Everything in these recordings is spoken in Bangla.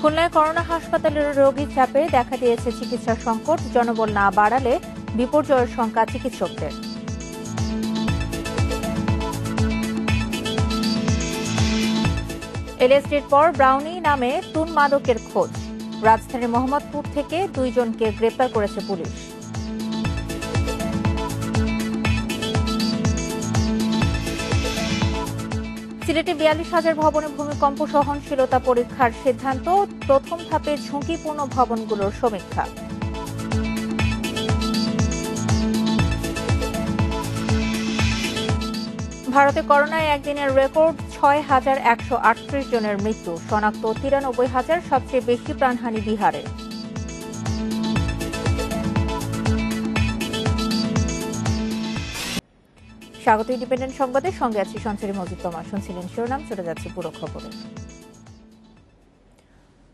খুলনায় করোনা হাসপাতালের রোগীর চাপে দেখা দিয়েছে চিকিৎসা সংকট। জনবল না বাড়ালে বিপর্যয়ের শঙ্কা চিকিৎসকদের। এলএসডির পর ব্রাউনি নামে তুন মাদকের খোঁজ। রাজধানীর মোহাম্মদপুর থেকে 2 জনকে গ্রেপ্তার করেছে পুলিশ। সিলেটে 42,000 ভবনে ভূমিকম্প সহনশীলতা পরীক্ষার সিদ্ধান্ত। প্রথম ধাপে ঝুঁকিপূর্ণ ভবনগুলোর সমীক্ষা। ভারতে করোনায় একদিনের রেকর্ড 6,138 জনের মৃত্যু, শনাক্ত 93,000, সবচেয়ে বেশি প্রাণহানি বিহারে। স্বাগত ইন্ডিপেন্ডেন্ট সংবাদের সঙ্গে আছি সঞ্চারী মজুদ্দমা। শুনছিলেন শিরোনাম, চলে যাচ্ছে পুরো খবরে।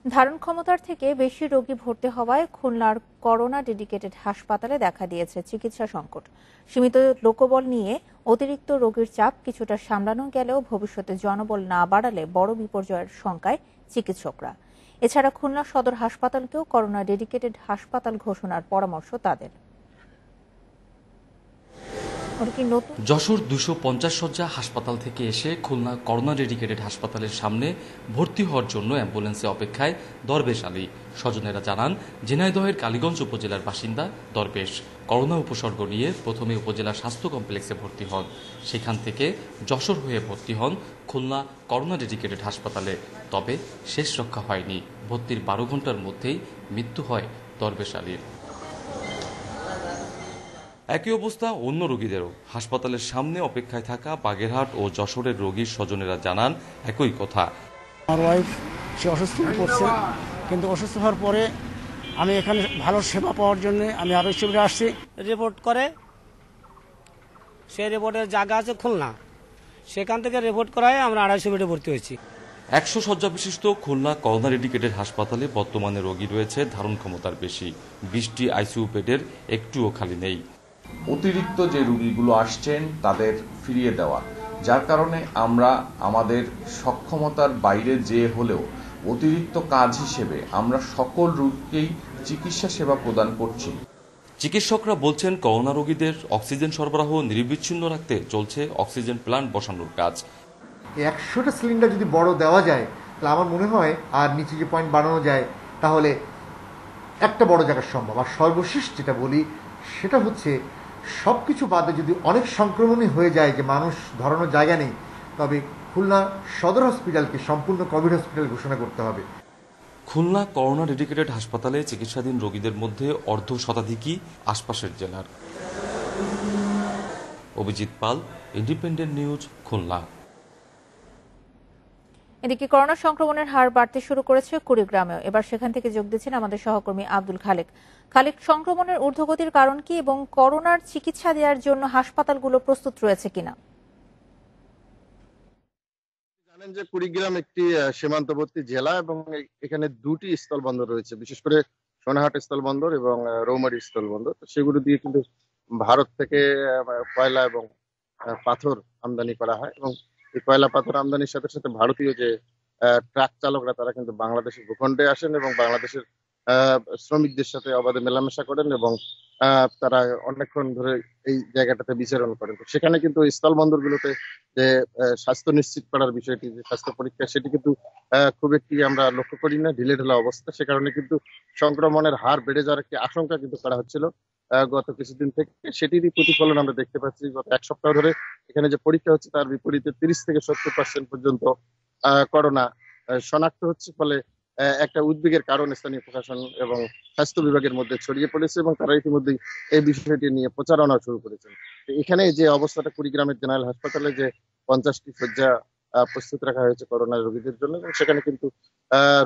ধারণ ক্ষমতার থেকে বেশি রোগী ভর্তি হওয়ায় খুলনার করোনা ডেডিকেটেড হাসপাতালে দেখা দিয়েছে চিকিৎসা সংকট। সীমিত লোকবল নিয়ে অতিরিক্ত রোগীর চাপ কিছুটা সামলানো গেলেও ভবিষ্যতে জনবল না বাড়ালে বড় বিপর্যয়ের শঙ্কায় চিকিৎসকরা। এছাড়া খুলনা সদর হাসপাতালকেও করোনা ডেডিকেটেড হাসপাতাল ঘোষণার পরামর্শ তাদের। যশোর 250 শয্যা হাসপাতাল থেকে এসে খুলনা করোনা ডেডিকেটেড হাসপাতালের সামনে ভর্তি হওয়ার জন্য অ্যাম্বুলেন্সে অপেক্ষায় দরবেশ আলী। স্বজনেরা জানান, ঝিনাইদহের কালীগঞ্জ উপজেলার বাসিন্দা দরবেশ করোনা উপসর্গ নিয়ে প্রথমে উপজেলা স্বাস্থ্য কমপ্লেক্সে ভর্তি হন। সেখান থেকে যশোর হয়ে ভর্তি হন খুলনা করোনা ডেডিকেটেড হাসপাতালে। তবে শেষ রক্ষা হয়নি। ভর্তির 12 ঘন্টার মধ্যেই মৃত্যু হয় দরবেশ আলীর। একই অবস্থা অন্য রোগীদেরও। হাসপাতালের সামনে অপেক্ষায় থাকা বাগেরহাট ও যশোরের রোগীর স্বজনেরা জানান একই কথা। আমার ওয়াইফ সে অসুস্থ হয়ে পড়ছে, কিন্তু অসুস্থ হওয়ার পরে আমি এখানে ভালো সেবা পাওয়ার জন্য আমি আরো শিবিরে আসছি। রিপোর্ট করে, সেই রিপোর্টের জায়গা আছে খুলনা, সেখান থেকে রিপোর্ট করায় আমরা 250 বেডে ভর্তি হয়েছি। 100 শয্যা বিশিষ্ট খুলনা করোনা ডেডিকেটেড হাসপাতালে বর্তমানে রোগী রয়েছে ধারণ ক্ষমতার বেশি। 20টি আইসিইউ বেডের একটুও খালি নেই। অতিরিক্ত যে রোগীগুলো আসছেন তাদের ফিরিয়ে দেওয়া, যার কারণে আমরা আমাদের সক্ষমতার বাইরে যে হলেও অতিরিক্ত কাজ হিসেবে আমরা সকল রোগীকেই চিকিৎসা সেবা প্রদান করছি। চিকিৎসকরা বলছেন, করোনা রোগীদের অক্সিজেন সরবরাহ নিরবিচ্ছিন্ন রাখতে চলছে অক্সিজেন প্ল্যান্ট বসানোর কাজ। 100টা সিলিন্ডার যদি বড় দেওয়া যায়, তাহলে আমার মনে হয় আর নিচে যে পয়েন্ট বানানো যায়, তাহলে একটা বড় জায়গা সম্ভব। আর সর্বশেষ যেটা বলি সেটা হচ্ছে, সবকিছু বাদে যদি অনেক সংক্রমণই হয়ে যায় যে মানুষ ধরানোর জায়গা নেই, তবে খুলনা সদর হসপিটালকে সম্পূর্ণ কোভিড হসপিটাল ঘোষণা করতে হবে। খুলনা করোনা ডেডিকেটেড হাসপাতালে চিকিৎসাধীন রোগীদের মধ্যে অর্ধ শতাধিকই আশপাশের জেলার। অভিজিৎ পাল, ইন্ডিপেন্ডেন্ট নিউজ, খুলনা। এদিকে করোনা সংক্রমণের হার বাড়তে শুরু করেছে কুড়িগ্রামেও। এবার সেখান থেকে যোগ দিচ্ছেন আমাদের সহকর্মী আব্দুল খালেক। খালেক, সংক্রমণের ঊর্ধ্বগতির কারণ কি এবং করোনার চিকিৎসা দেওয়ার জন্য হাসপাতালগুলো প্রস্তুত রয়েছে কিনা? জানেন যে কুড়িগ্রাম একটি সীমান্তবর্তী জেলা এবং এখানে 2টি স্থলবন্দর রয়েছে, বিশেষ করে সোনাহাট স্থলবন্দর এবং রৌমারী স্থলবন্দর। সেগুলো দিয়ে কিন্তু ভারত থেকে কয়লা এবং পাথর আমদানি করা হয় এবং এই কয়লা পাথর আমদানির সাথে সাথে ভারতীয় যে ট্রাক চালকরা তারা কিন্তু বাংলাদেশের ভূখণ্ডে আসেন এবং বাংলাদেশের শ্রমিকদের সাথে অবাধে মেলামেশা করেন এবং তারা অনেকক্ষণ ধরে এই জায়গাটাতে বিচরণ করেন। তো সেখানে কিন্তু স্থলবন্দরগুলোতে যে স্বাস্থ্য নিশ্চিত করার বিষয়টি, যে স্বাস্থ্য পরীক্ষা, সেটি কিন্তু খুব একটি আমরা লক্ষ্য করি না, ঢিলেঢালা অবস্থা। সে কারণে কিন্তু সংক্রমণের হার বেড়ে যাওয়ার একটি আশঙ্কা কিন্তু করা হচ্ছিল গত কিছুদিন থেকে। সেটিরই প্রতিফলন আমরা দেখতে পাচ্ছি। গত 1 সপ্তাহ ধরে এখানে যে পরীক্ষা হচ্ছে তার বিপরীতে 30 থেকে 70% পর্যন্ত করোনা শনাক্ত হচ্ছে। ফলে একটা উদ্বেগের কারণ স্থানীয় প্রশাসন এবং স্বাস্থ্য বিভাগের মধ্যে ছড়িয়ে পড়েছে এবং তারা ইতিমধ্যে এই বিষয়টি নিয়ে প্রচারণা শুরু করেছেন। এখানে যে অবস্থাটা কুড়িগ্রামের জেনারেল হাসপাতালে, যে 50টি শয্যা প্রস্তুত রাখা হয়েছে করোনা রোগীদের জন্য, এবং সেখানে কিন্তু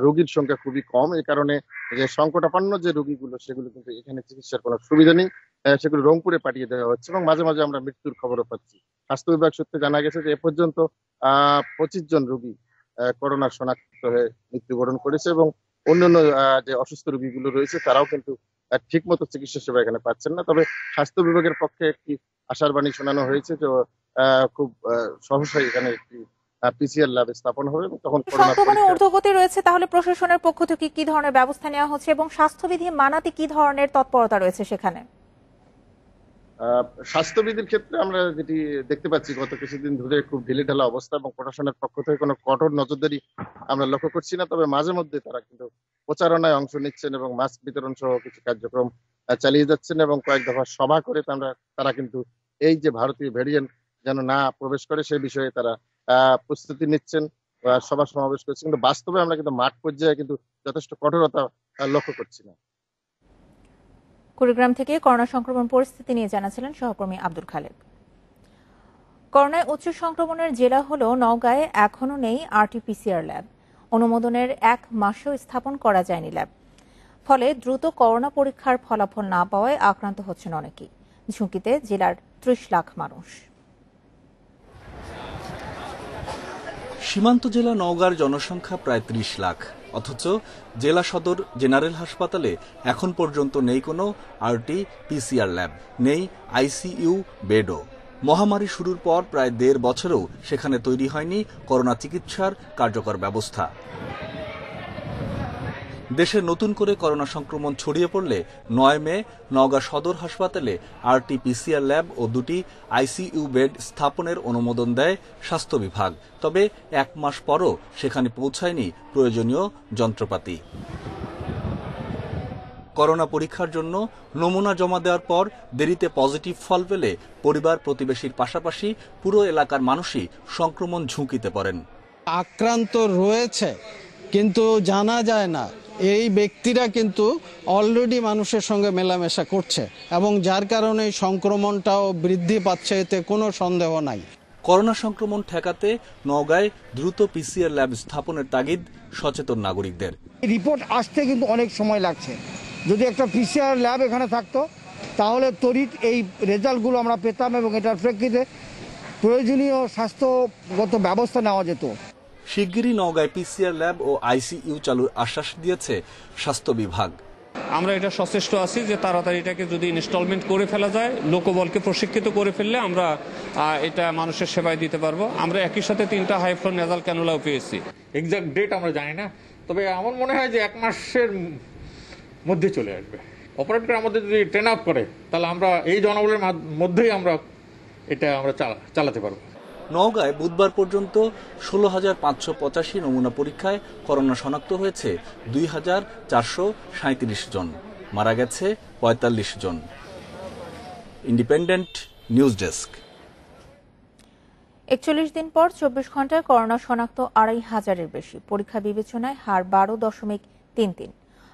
রোগীর সংখ্যা খুবই কম। এই কারণে যে সংকটাপন্ন যে রোগীগুলো, সেগুলো কিন্তু এখানে চিকিৎসার কোনো সুবিধা নেই, সেগুলো রংপুরে পাঠিয়ে দেওয়া হচ্ছে এবং মাঝে মাঝে আমরা মৃত্যুর খবরও পাচ্ছি। স্বাস্থ্য বিভাগ সূত্রে জানা গেছে যে এ পর্যন্ত 25 জন রোগী করোনা শনাক্ত হয়ে মৃত্যুবরণ করেছে এবং অন্যান্য যে অসুস্থ রোগীগুলো রয়েছে তারাও কিন্তু ঠিক মতো চিকিৎসা সেবা এখানে পাচ্ছেন না। তবে স্বাস্থ্য বিভাগের পক্ষে একটি আশার বাণী শোনানো হয়েছে যে খুব সহসাই এখানে একটি পিসিআর ল্যাব স্থাপন হবে এবং তখন সংক্রমণের ঊর্ধ্বগতি রয়েছে, তাহলে প্রশাসনের পক্ষ থেকে কি ধরনের ব্যবস্থা নেওয়া হচ্ছে এবং স্বাস্থ্যবিধি মানাতে কি ধরনের তৎপরতা রয়েছে সেখানে? স্বাস্থ্যবিধির ক্ষেত্রে আমরা যেটি দেখতে পাচ্ছি গত কিছুদিন ধরে খুব ঢিলেঢালা অবস্থা এবং প্রশাসনের পক্ষ থেকে কোনো কঠোর নজরদারি আমরা লক্ষ্য করছি না। তবে মাঝে মধ্যে তারা কিন্তু প্রচারণায় অংশ নিচ্ছেন এবং মাস্ক বিতরণ সহ কিছু কার্যক্রম চালিয়ে যাচ্ছেন এবং কয়েক দফা সভা করে তারা কিন্তু এই যে ভারতীয় ভেরিয়েন্ট যেন না প্রবেশ করে সেই বিষয়ে তারা প্রস্তুতি নিচ্ছেন, সভা সমাবেশ করছে, কিন্তু বাস্তবে আমরা কিন্তু মাঠ পর্যায়ে কিন্তু যথেষ্ট কঠোরতা লক্ষ্য করছি না। কুড়িগ্রাম থেকে করোনা সংক্রমণ পরিস্থিতি নিয়ে জানাছিলেন সহকর্মী আব্দুল খালেক। করোনায় উচ্চ সংক্রমণের জেলা হলো নওগাঁয় এখনো নেই আরটি-পিসিআর ল্যাব। অনুমোদনের 1 মাসেও স্থাপন করা যায়নি ল্যাব। ফলে দ্রুত করোনা পরীক্ষার ফলাফল না পাওয়ায় আক্রান্ত হচ্ছেন অনেকেই। ঝুঁকিতে জেলার 30 লাখ মানুষ। সীমান্ত জেলা নওগাঁর জনসংখ্যা প্রায় 30 লাখ, অথচ জেলা সদর জেনারেল হাসপাতালে এখন পর্যন্ত নেই কোনো আরটি-পিসিআর ল্যাব, নেই আইসিইউ বেডও। মহামারী শুরুর পর প্রায় 1.5 বছরেও সেখানে তৈরি হয়নি করোনা চিকিৎসার কার্যকর ব্যবস্থা। দেশে নতুন করে করোনা সংক্রমণ ছড়িয়ে পড়লে 9 মে নওগাঁ সদর হাসপাতালে আরটি-পিসিআর ল্যাব ও 2টি আইসিইউ বেড স্থাপনের অনুমোদন দেয় স্বাস্থ্য বিভাগ। তবে 1 মাস পরও সেখানে পৌঁছায়নি প্রয়োজনীয় যন্ত্রপাতি। করোনা পরীক্ষার জন্য নমুনা জমা দেওয়ার পর দেরিতে পজিটিভ ফল পেলে পরিবার প্রতিবেশীর পাশাপাশি পুরো এলাকার মানুষই সংক্রমণ ঝুঁকিতে পড়েন। আক্রান্ত রয়েছে কিন্তু জানা যায় না, এই ব্যক্তিরা কিন্তু অলরেডি মানুষের সঙ্গে মেলামেশা করছে এবং যার কারণে সংক্রমণটাও বৃদ্ধি পাচ্ছে, এতে কোনো সন্দেহ নাই। করোনা সংক্রমণ ঠেকাতে নওগাঁয় দ্রুত পিসিআর ল্যাব স্থাপনের তাগিদ সচেতন নাগরিকদের। রিপোর্ট আসতে কিন্তু অনেক সময় লাগছে, যদি একটা পিসিআর ল্যাব এখানে থাকতো তাহলে তড়িৎ এই রেজাল্টগুলো আমরা পেতাম এবং এটার প্রেক্ষিতে প্রয়োজনীয় স্বাস্থ্যগত ব্যবস্থা নেওয়া যেত। শিগগিরই নওগাঁয় পিসিআর ল্যাব ও আইসিইউ চালুর আশ্বাস দিয়েছে স্বাস্থ্য বিভাগ। আমরা এটা সচেষ্ট আছি যে তাড়াতাড়ি এটাকে যদি ইনস্টলমেন্ট করে ফেলা যায়, লোকবলকে প্রশিক্ষিত করে ফেললে আমরা এটা মানুষের সেবায় দিতে পারবো। আমরা একই সাথে 3টা হাই ফ্লো নেজাল ক্যানুলাও পেয়েছি। এক্সাক্ট ডেট আমরা জানি না, তবে আমার মনে হয় যে 1 মাসের মধ্যে চলে আসবে। অপারেট করে আমাদের যদি ট্রেন আপ করে তাহলে আমরা এই জনবলের মধ্যেই আমরা এটা চালাতে পারবো। নওগাঁয় বুধবার পর্যন্ত 16,585 নমুনা পরীক্ষায় করোনা শনাক্ত হয়েছে 2,437 জন, মারা গেছে 45 জন। Independent news desk. 41 দিন পর 24 ঘন্টায় করোনা শনাক্ত 2,500-এর বেশি। পরীক্ষা বিবেচনায় হার 12.33।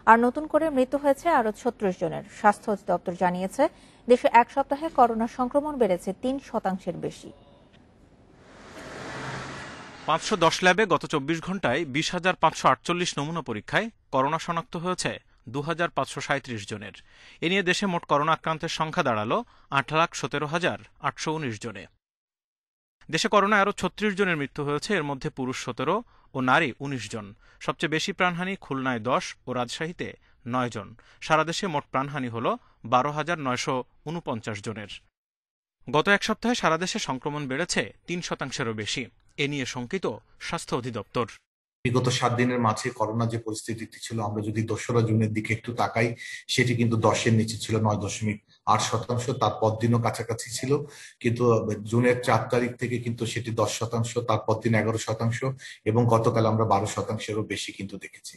আর নতুন করে মৃত্যু হয়েছে আরও 36 জনের। স্বাস্থ্য অধিদপ্তর জানিয়েছে দেশে 1 সপ্তাহে করোনা সংক্রমণ বেড়েছে 3% বেশি। 510 ল্যাবে গত 24 ঘন্টায় 20,548 নমুনা পরীক্ষায় করোনা শনাক্ত হয়েছে 2,537 জনের। এ নিয়ে দেশে মোট করোনা আক্রান্তের সংখ্যা দাঁড়ালো 8,17,819 জনে। দেশে করোনায় আরও 36 জনের মৃত্যু হয়েছে, এর মধ্যে পুরুষ 17 ও নারী 19 জন। সবচেয়ে বেশি প্রাণহানি খুলনায় 10 ও রাজশাহীতে 9 জন। সারা দেশে মোট প্রাণহানি হল 12,949 জনের। গত 1 সপ্তাহে সারা দেশে সংক্রমণ বেড়েছে 3%-এরও বেশি। এ নিয়ে শঙ্কিত স্বাস্থ্য অধিদপ্তর। বিগত 7 দিনের মাঝে করোনা যে পরিস্থিতি ছিল, আমরা যদি 2রা জুনের দিকে একটু তাকাই, সেটি কিন্তু 10-এর নিচে ছিল, 9.8%। তার পরদিনও কাছাকাছি ছিল, কিন্তু জুনের 4 তারিখ থেকে কিন্তু সেটি 10%, তার পরদিন 11% এবং গতকাল আমরা 12%-এরও বেশি কিন্তু দেখেছি।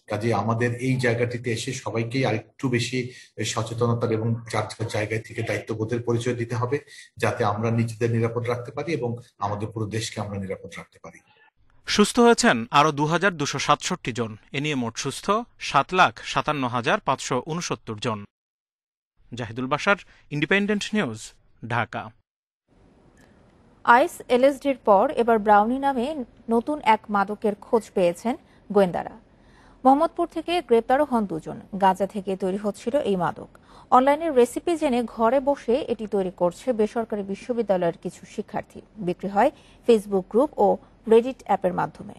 কাজে আমাদের এই জায়গাটিতে এসে সবাইকেই আরেকটু বেশি সচেতনতার এবং যার জায়গায় থেকে দায়িত্ববোধের পরিচয় দিতে হবে, যাতে আমরা নিজেদের নিরাপদ রাখতে পারি এবং আমাদের পুরো দেশকে আমরা নিরাপদ রাখতে পারি। সুস্থ হয়েছেন আরও 2,267 জন। এ নিয়ে মোট সুস্থ 7,57,569 জন। Zahidul Bashar, Independent News, Dhaka. Ice এলএসডির পর এবার ব্রাউনি নামে নতুন এক মাদকের খোঁজ পেয়েছেন গোয়েন্দারা। মোহাম্মদপুর থেকে গ্রেপ্তারও হন 2 জন। গাঁজা থেকে তৈরি হচ্ছিল এই মাদক। অনলাইনে রেসিপি জেনে ঘরে বসে এটি তৈরি করছে বেসরকারি বিশ্ববিদ্যালয়ের কিছু শিক্ষার্থী। বিক্রি হয় ফেসবুক গ্রুপ ও রেডিট অ্যাপের মাধ্যমে।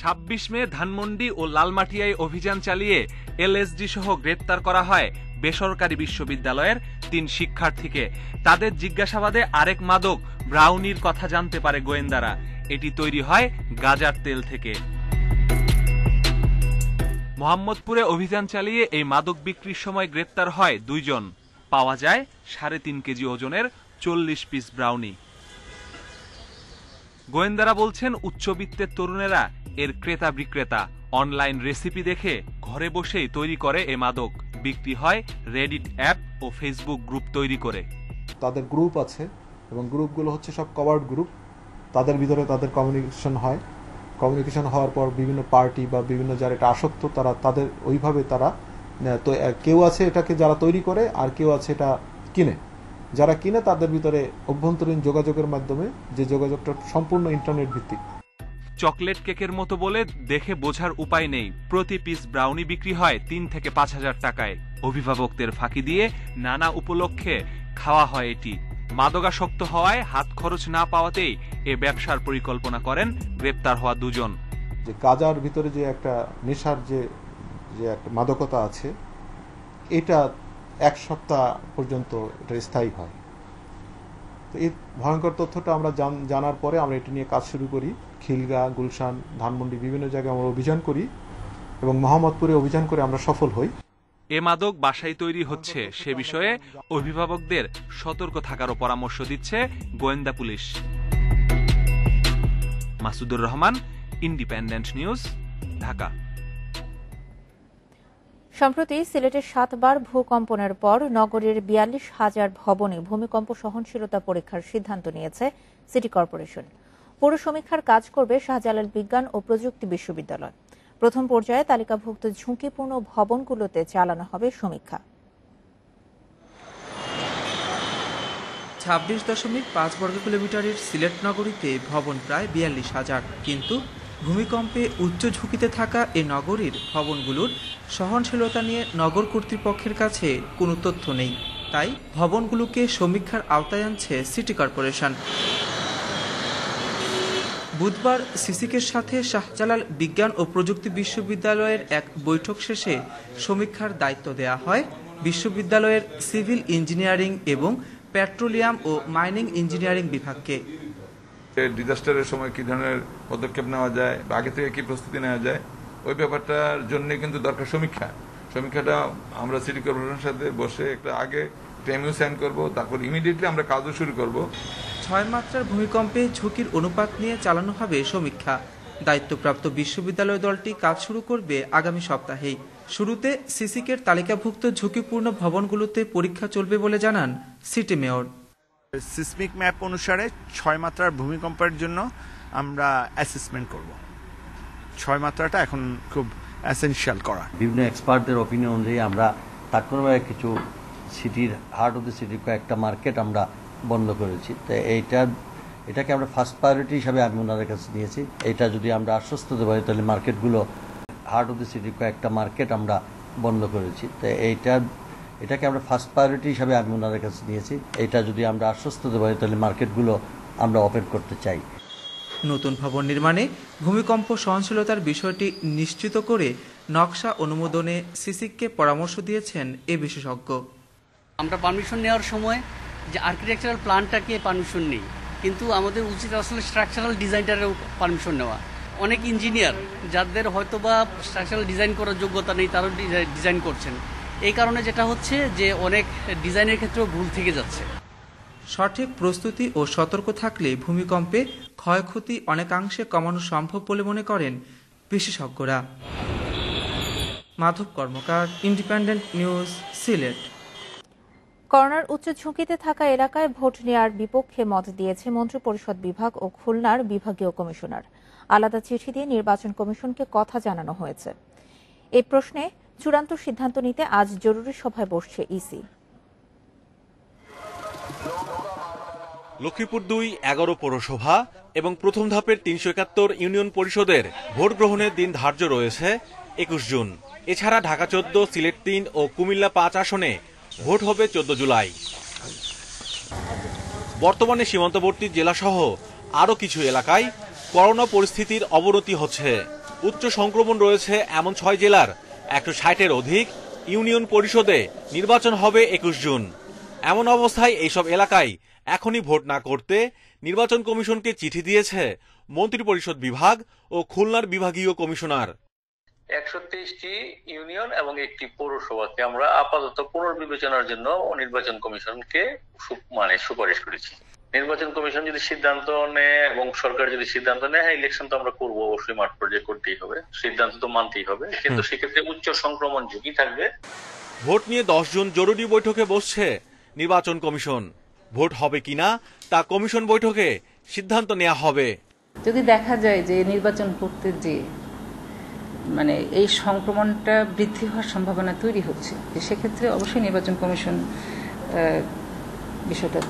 26 মে ধানমন্ডি ও লালমাটিয়ায় অভিযান চালিয়ে এলএসডি সহ গ্রেপ্তার করা হয় বেসরকারি বিশ্ববিদ্যালয়ের 3 শিক্ষার্থীকে। তাদের জিজ্ঞাসাবাদে আরেক মাদক ব্রাউনির কথা জানতে পারে গোয়েন্দারা। এটি তৈরি হয় গাঁজার তেল থেকে। মোহাম্মদপুরে অভিযান চালিয়ে এই মাদক বিক্রির সময় গ্রেপ্তার হয় 2 জন। পাওয়া যায় 3.5 কেজি ওজনের 40 পিস ব্রাউনি। গোয়েন্দারা বলছেন উচ্চবিত্তের তরুণেরা এর ক্রেতা বিক্রেতা। অনলাইন রেসিপি দেখে ঘরে বসেই তৈরি করে এ মাদক। বিক্রি হয় রেডিট অ্যাপ ও ফেসবুক গ্রুপ তৈরি করে। তাদের গ্রুপ আছে এবং গ্রুপগুলো হচ্ছে সব কভার্ড গ্রুপ। তাদের ভিতরে তাদের কমিউনিকেশন হওয়ার পর বিভিন্ন পার্টি বা বিভিন্ন যারা এটা আসক্ত তারা তাদের ওইভাবে তারা তো কেউ আছে এটাকে যারা তৈরি করে আর কেউ আছে এটা কিনে। যারা কিনে তাদের ভিতরে অভ্যন্তরীণ যোগাযোগের মাধ্যমে যে যোগাযোগটা সম্পূর্ণ ইন্টারনেট ভিত্তিক। চকলেট কেকের মতো বলে দেখে বোঝার উপায় নেই। প্রতি পিস ব্রাউনি বিক্রি হয় 3 থেকে 5,000 টাকায়। অভিভাবকদের ফাঁকি দিয়ে নানা উপলক্ষে খাওয়া হয় এটি। মাদকাসক্ত হওয়ায় হাত খরচ না পাওয়াতেই এ ব্যবসার পরিকল্পনা করেন গ্রেপ্তার হওয়া 2 জন। যে গাঁজার ভিতরে যে একটা নেশার যে একটা মাদকতা আছে এটা 1 সপ্তাহ পর্যন্ত এটা স্থায়ী হয়। তো এই ভয়ঙ্কর তথ্যটা আমরা জানার পরে আমরা এটা নিয়ে কাজ শুরু করি। খিলগা, গুলশান, ধানমন্ডি বিভিন্ন জায়গায় আমরা অভিযান করি এবং মোহাম্মদপুরে অভিযান করে আমরা সফল হই। এ মাদক বাসায় তৈরি হচ্ছে সে বিষয়ে অভিভাবকদের সতর্ক থাকারও পরামর্শ দিচ্ছে গোয়েন্দা police. Masudur Rahman, independent News, Dhaka. সম্প্রতি সিলেটের 7 বার ভূকম্পনের পর নগরীর 42,000 ভবনে ভূমিকম্প সহনশীলতা পরীক্ষার সিদ্ধান্ত নিয়েছে সিটি কর্পোরেশন। পৌর সমীক্ষার কাজ করবে শাহজালাল বিজ্ঞান ও প্রযুক্তি বিশ্ববিদ্যালয়। প্রথম পর্যায়ে তালিকাভুক্ত ঝুঁকিপূর্ণ ভবনগুলোতে চালানো হবে সমীক্ষা। 26.5 বর্গ কিলোমিটারের সিলেট নগরীতে ভবন প্রায় 42,000, কিন্তু ভূমিকম্পে উচ্চ ঝুঁকিতে থাকা এই নগরীর ভবনগুলোর সহনশীলতা নিয়ে নগর কর্তৃপক্ষের কাছে কোনো তথ্য নেই। তাই ভবনগুলোকে সমীক্ষার আওতায় আনছে সিটি কর্পোরেশন। বুধবার সিসিকের সাথে শাহজালাল বিজ্ঞান ও প্রযুক্তি বিশ্ববিদ্যালয়ের এক বৈঠক শেষে সমীক্ষার দায়িত্ব দেয়া হয় বিশ্ববিদ্যালয়ের সিভিল ইঞ্জিনিয়ারিং এবং পেট্রোলিয়াম ও মাইনিং ইঞ্জিনিয়ারিং বিভাগকে। ডিজাস্টারের সময় কি ধরনের পদক্ষেপ নেওয়া যায়, আগে থেকে কি প্রস্তুতি নেওয়া যায়, ওই ব্যাপারটার জন্য কিন্তু দরকার সমীক্ষা। সমীক্ষাটা আমরা সিটি কর্পোরেশনের সাথে বসে একটা আগে এমইউ সাইন করবো, তারপর ইমিডিয়েটলি আমরা কাজও শুরু করব। 6 মাত্রার ভূমিকম্পে ঝুঁকির অনুপাত নিয়ে চালানো হবে সমীক্ষা। দায়িত্বপ্রাপ্ত বিশ্ববিদ্যালয় দলটি কাজ শুরু করবে আগামী সপ্তাহেই। শুরুতে সিসিকের তালিকাভুক্ত ঝুঁকিপূর্ণ ভবনগুলোতে পরীক্ষা চলবে বলে জানান সিটি মেয়র। সিসমিক ম্যাপ অনুসারে 6 মাত্রার ভূমিকম্পের জন্য আমরা অ্যাসেসমেন্ট করব। 6 মাত্রাটা এখন খুব এসেনশিয়াল করা। বিভিন্ন এক্সপার্টদের অপিনিয়ন অনুযায়ী আমরা তাৎক্ষণিকভাবে কিছু সিটির হার্ট অফ দ্য সিটির কয়েকটা মার্কেট আমরা বন্ধ করেছি। তো এটাকে আমরা ফার্স্ট প্রায়োরিটি হিসাবে আমি ওনাদের কাছে নিয়েছি। এটা যদি আমরা আশ্বস্ত হতে পারি তাহলে মার্কেটগুলো হার্ট অফ দ্য সিটির কয়েকটা মার্কেট আমরা বন্ধ করেছি। তো এটাকে আমরা ফার্স্ট প্রায়োরিটি হিসাবে আমি ওনাদের কাছে নিয়েছি। এটা যদি আমরা আশ্বস্ত হতে পারি তাহলে মার্কেটগুলো আমরা ওপেন করতে চাই। নতুন ভবন নির্মাণে ভূমিকম্প সহনশীলতার বিষয়টি নিশ্চিত করে নকশা অনুমোদনে সিসিককে পরামর্শ দিয়েছেন এ বিশেষজ্ঞ। আমরা পারমিশন নেওয়ার সময় যে আর্কিটেকচারাল প্ল্যানটাকে পারমিশন নেই, কিন্তু আমাদের উচিত আসলে স্ট্রাকচারাল ডিজাইনটারেও পারমিশন নেওয়া। অনেক ইঞ্জিনিয়ার যাদের হয়তোবা স্ট্রাকচারাল ডিজাইন করার যোগ্যতা নেই তারাও ডিজাইন করছেন। এই কারণে যেটা হচ্ছে যে অনেক ডিজাইনের ক্ষেত্রেও ভুল থেকে যাচ্ছে। সঠিক প্রস্তুতি ও সতর্ক থাকলে ভূমিকম্পে ক্ষয়ক্ষতি অনেকাংশে কমানো সম্ভব বলে মনে করেন বিশেষজ্ঞরা। মাধব কর্মকার, ইন্ডিপেন্ডেন্ট নিউজ, সিলেট। করোনার উচ্চ ঝুঁকিতে থাকা এলাকায় ভোট নেয়ার বিপক্ষে মত দিয়েছে মন্ত্রিপরিষদ বিভাগ ও খুলনার বিভাগীয় কমিশনার। আলাদা চিঠি দিয়ে নির্বাচন কমিশনকে কথা জানানো হয়েছে। এই প্রশ্নে চূড়ান্ত সিদ্ধান্ত নিতে আজ জরুরি সভায় বসছে ইসি। লক্ষ্মীপুর 2, 11 পৌরসভা এবং প্রথম ধাপের 371 ইউনিয়ন পরিষদের ভোট গ্রহণের দিন ধার্য রয়েছে 21 জুন। এছাড়া ঢাকা 14, সিলেট 3 ও কুমিল্লা 5 আসনে ভোট হবে 14 জুলাই। বর্তমানে সীমান্তবর্তী জেলাসহ আরও কিছু এলাকায় করোনা পরিস্থিতির অবনতি হচ্ছে। উচ্চ সংক্রমণ রয়েছে এমন 6 জেলার 160-এর অধিক ইউনিয়ন পরিষদে নির্বাচন হবে 21 জুন। এমন অবস্থায় এইসব এলাকায় এখনই ভোট না করতে নির্বাচন কমিশনকে চিঠি দিয়েছে মন্ত্রিপরিষদ বিভাগ ও খুলনার বিভাগীয় কমিশনার। 123টি ইউনিয়ন এবং একটি পৌরসভাকে আমরা আপাতত পুনর্বিবেচনার জন্য নির্বাচন কমিশনকে সুপারিশ করেছি। নির্বাচন কমিশন যদি সিদ্ধান্ত নেয় এবং সরকার যদি সিদ্ধান্ত নেয়, হ্যাঁ ইলেকশন তো আমরা করবো, অবশ্যই মাঠ পর্যায়ে করতেই হবে, সিদ্ধান্ত তো মানতেই হবে, কিন্তু সেক্ষেত্রে উচ্চ সংক্রমণ ঝুঁকি থাকবে। ভোট নিয়ে 10 জুন জরুরি বৈঠকে বসছে নির্বাচন কমিশন। ভোট হবে কিনা তা কমিশন বৈঠকে সিদ্ধান্ত নেওয়া হবে। যদি দেখা যায় যে নির্বাচন করতে যে এই সংক্রমণটা বৃদ্ধি হওয়ার সম্ভাবনা তৈরি হচ্ছে, সেক্ষেত্রে অবশ্যই নির্বাচন কমিশন বিষয়টা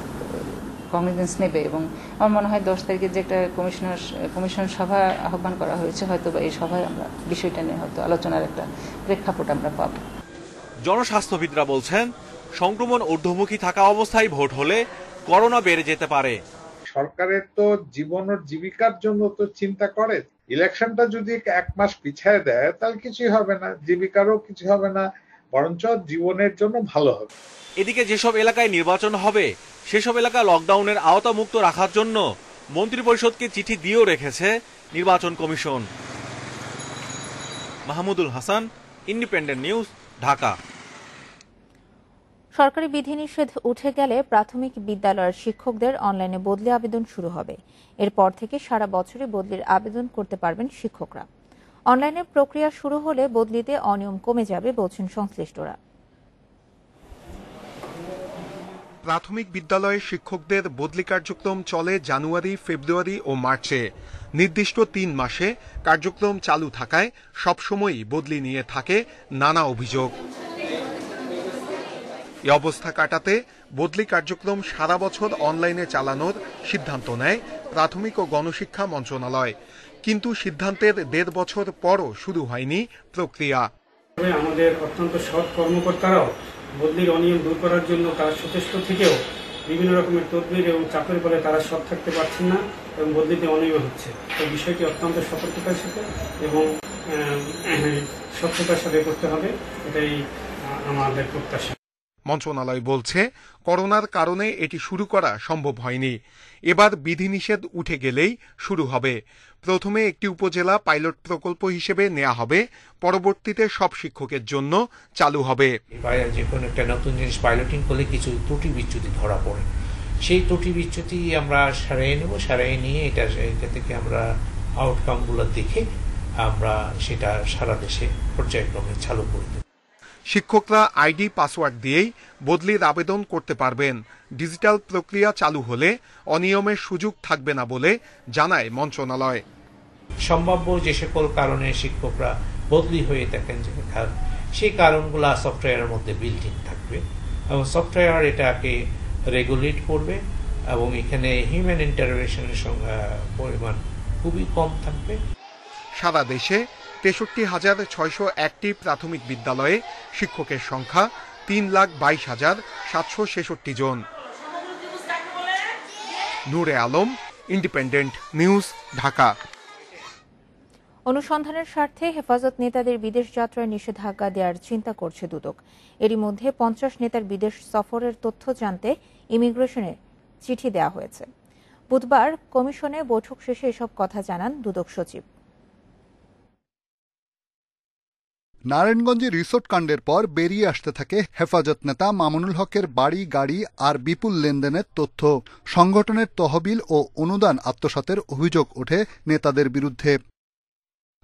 কগনিজেন্স নেবে এবং আমার মনে হয় 10 তারিখে যে একটা কমিশন সভা আহ্বান করা হয়েছে, হয়তো বা এই সভায় আমরা বিষয়টা নিয়ে হয়তো আলোচনার একটা প্রেক্ষাপট আমরা পাব। জনস্বাস্থ্যবিদরা বলছেন, সংক্রমণ ঊর্ধ্বমুখী থাকা অবস্থায় ভোট হলে করোনা বেড়ে যেতে পারে। সরকারের তো জীবন ও জীবিকার জন্য তো চিন্তা করে। ইলেকশনটা যদি 1 মাস পিছায় দেয় তাহলে কিছুই হবে না, জীবিকারও কিছু হবে না, বরঞ্চ জীবনের জন্য ভালো হবে। এদিকে যেসব এলাকায় নির্বাচন হবে সেসব এলাকা লকডাউনের আওতামুক্ত রাখার জন্য মন্ত্রিপরিষদকে চিঠি দিয়েও রেখেছে নির্বাচন commission. Mahmudul Hasan, independent News, Dhaka. সরকারি বিধিনিষেধ উঠে গেলে প্রাথমিক বিদ্যালয়ের শিক্ষকদের অনলাইনে বদলি আবেদন শুরু হবে। এরপর থেকে সারা বছরই বদলির আবেদন করতে পারবেন শিক্ষকরা। অনলাইনে প্রক্রিয়া শুরু হলে বদলিতে অনিয়ম কমে যাবে বলছেন সংশ্লিষ্টরা। প্রাথমিক বিদ্যালয়ের শিক্ষকদের বদলি কার্যক্রম চলে জানুয়ারি, ফেব্রুয়ারি ও মার্চে। নির্দিষ্ট 3 মাসে কার্যক্রম চালু থাকায় সবসময়ই বদলি নিয়ে থাকে নানা অভিযোগ। এই অবস্থা কাটাতে বদলি কার্যক্রম সারা বছর অনলাইনে চালানোর সিদ্ধান্ত নেয় প্রাথমিক ও গণশিক্ষা মন্ত্রণালয়। কিন্তু সিদ্ধান্তের 1.5 বছর পরও শুরু হয়নি প্রক্রিয়া। আমাদের অত্যন্ত সৎ কর্মকর্তারাও বদলির অনিয়ম দূর করার জন্য তারা সচেষ্ট থেকেও বিভিন্ন রকমের তদবির এবং চাপের ফলে তারা সৎ থাকতে পারছেন না এবং বদলিতে অনিয়ম হচ্ছে। তো বিষয়টি অত্যন্ত সতর্কতার সাথে এবং স্বচ্ছতার সাথে করতে হবে, এটাই আমাদের প্রত্যাশা। মন্ত্রণালয় বলছে, করোনার কারণে এটি শুরু করা সম্ভব হয়নি। এবার বিধিনিষেধ উঠে গেলেই শুরু হবে। প্রথমে একটি উপজেলা পাইলট প্রকল্প হিসেবে নেওয়া হবে, পরবর্তীতে সব শিক্ষকের জন্য চালু হবে। যে কোনো একটা নতুন জিনিস পাইলটিং করলে কিছু ত্রুটি বিচ্যুতি ধরা পড়ে, সেই ত্রুটি বিচ্যুতি আমরা সারিয়ে নেব, সারিয়ে নিয়ে এটা থেকে আমরা আউটকামগুলো দেখে আমরা সেটা সারা দেশে পর্যায়ক্রমে চালু করে দেব। শিক্ষকরা আইডি পাসওয়ার্ড দিয়েই বদলির আবেদন করতে পারবেন। ডিজিটাল প্রক্রিয়া চালু হলে অনিয়মের সুযোগ থাকবে না বলে জানায় মন্ত্রণালয়। সম্ভাব্য যে সকল কারণে শিক্ষকরা বদলি হয়ে থাকেন, সেই কারণগুলো সফটওয়্যারের মধ্যে বিল্ট ইন থাকবে এবং সফটওয়্যার এটাকে রেগুলেট করবে এবং এখানে হিউম্যান ইন্টারভেনশনের পরিমাণ খুবই কম থাকবে। সারা দেশে 63,601টি প্রাথমিক বিদ্যালয়ে শিক্ষকের সংখ্যা 3,22,766 জন। নূরে আলম, ইন্ডিপেন্ডেন্ট নিউজ, ঢাকা। অনুসন্ধানের স্বার্থে হেফাজত নেতাদের বিদেশ যাত্রায় নিষেধাজ্ঞা দেওয়ার চিন্তা করছে দুদক। এরই মধ্যে 50 নেতার বিদেশ সফরের তথ্য জানতে ইমিগ্রেশনে চিঠি দেওয়া হয়েছে। বুধবার কমিশনে বৈঠক শেষে এসব কথা জানান দুদক সচিব। নারায়ণগঞ্জে রিসোর্ট কাণ্ডের পর বেরিয়ে আসতে থাকে হেফাজত নেতা মামুনুল হকের বাড়ি, গাড়ি আর বিপুল লেনদেনের তথ্য। সংগঠনের তহবিল ও অনুদান আত্মসাতের অভিযোগ ওঠে নেতাদের বিরুদ্ধে।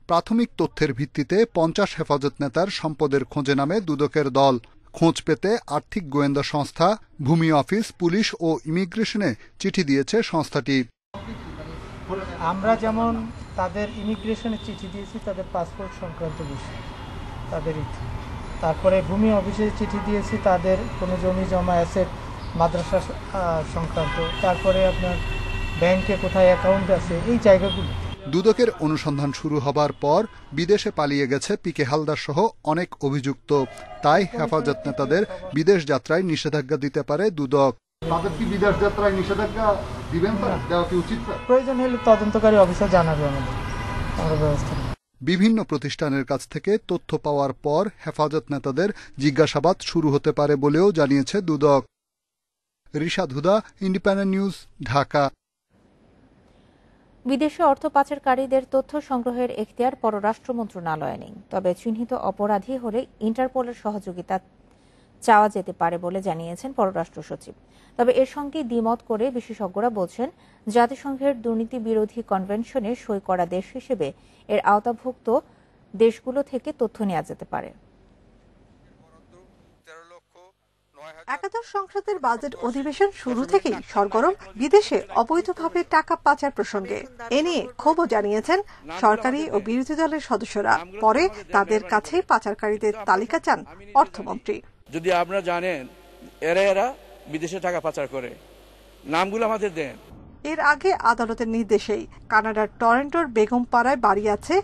প্রাথমিক তথ্যের ভিত্তিতে 50 হেফাজত নেতার সম্পদের খোঁজে নামে দুদকের দল। খোঁজ পেতে আর্থিক গোয়েন্দা সংস্থা, ভূমি অফিস, পুলিশ ও ইমিগ্রেশনে চিঠি দিয়েছে সংস্থাটি। আমরা যেমন তাদের ইমিগ্রেশনে চিঠি দিয়েছি তাদের পাসপোর্ট সংক্রান্ত বিষয়, তাদের তারপরে ভূমি অফিসে চিঠি দিয়েছি তাদের কোনো জমি জমা অ্যাসেট মাদ্রাসা সংক্রান্ত, তারপরে আপনার ব্যাংকে কোথায় অ্যাকাউন্ট আছে, এই জায়গাগুলো। দুদকের অনুসন্ধান শুরু হবার পর বিদেশে পালিয়ে গেছে পিকে হালদার সহ অনেক অভিযুক্ত। তাই হেফাজত নেতাদের বিদেশ যাত্রায় নিষেধাজ্ঞা দিতে পারে দুদক। তাদের কি বিদেশ যাত্রায় নিষেধাজ্ঞা দিবেন, দেওয়া কি উচিত? প্রয়োজন হলে তদন্তকারী অফিসার জানাবে আমাদের, আমরা ব্যবস্থা বিভিন্ন প্রতিষ্ঠানের কাছ থেকে তথ্য পাওয়ার পর হেফাজত নেতাদের জিজ্ঞাসাবাদ শুরু হতে পারে বলেও জানিয়েছে দুদক। রিশাদ হুদা, ইন্ডিপেন্ডেন্ট নিউজ, ঢাকা। বিদেশে অর্থ পাচারকারীদের তথ্য সংগ্রহের এখতিয়ার পররাষ্ট্র মন্ত্রণালয়ে নেই, তবে চিহ্নিত অপরাধী হলে ইন্টারপোলের সহযোগিতা চাওয়া যেতে পারে বলে জানিয়েছেন পররাষ্ট্র সচিব। তবে এর সঙ্গে দ্বিমত করে বিশেষজ্ঞরা বলছেন, জাতিসংঘের দুর্নীতি বিরোধী কনভেনশনে সই করা দেশ হিসেবে এর আওতাভুক্ত দেশগুলো থেকে তথ্য নেওয়া যেতে পারে। একাদশ সংসদের বাজেট অধিবেশন শুরু থেকেই সরগরম বিদেশে অবৈধভাবে টাকা পাচার প্রসঙ্গে। এ নিয়ে ক্ষোভও জানিয়েছেন সরকারি ও বিরোধী দলের সদস্যরা। পরে তাদের কাছে পাচারকারীদের তালিকা চান অর্থমন্ত্রী। যদি আপনারা জানেন এরা বিদেশে টাকা পাচার করে, নামগুলো আমাদের দেন। এর আগে আদালতের নির্দেশেই কানাডার টরন্টোর বেগমপাড়ায় বাড়ি আছে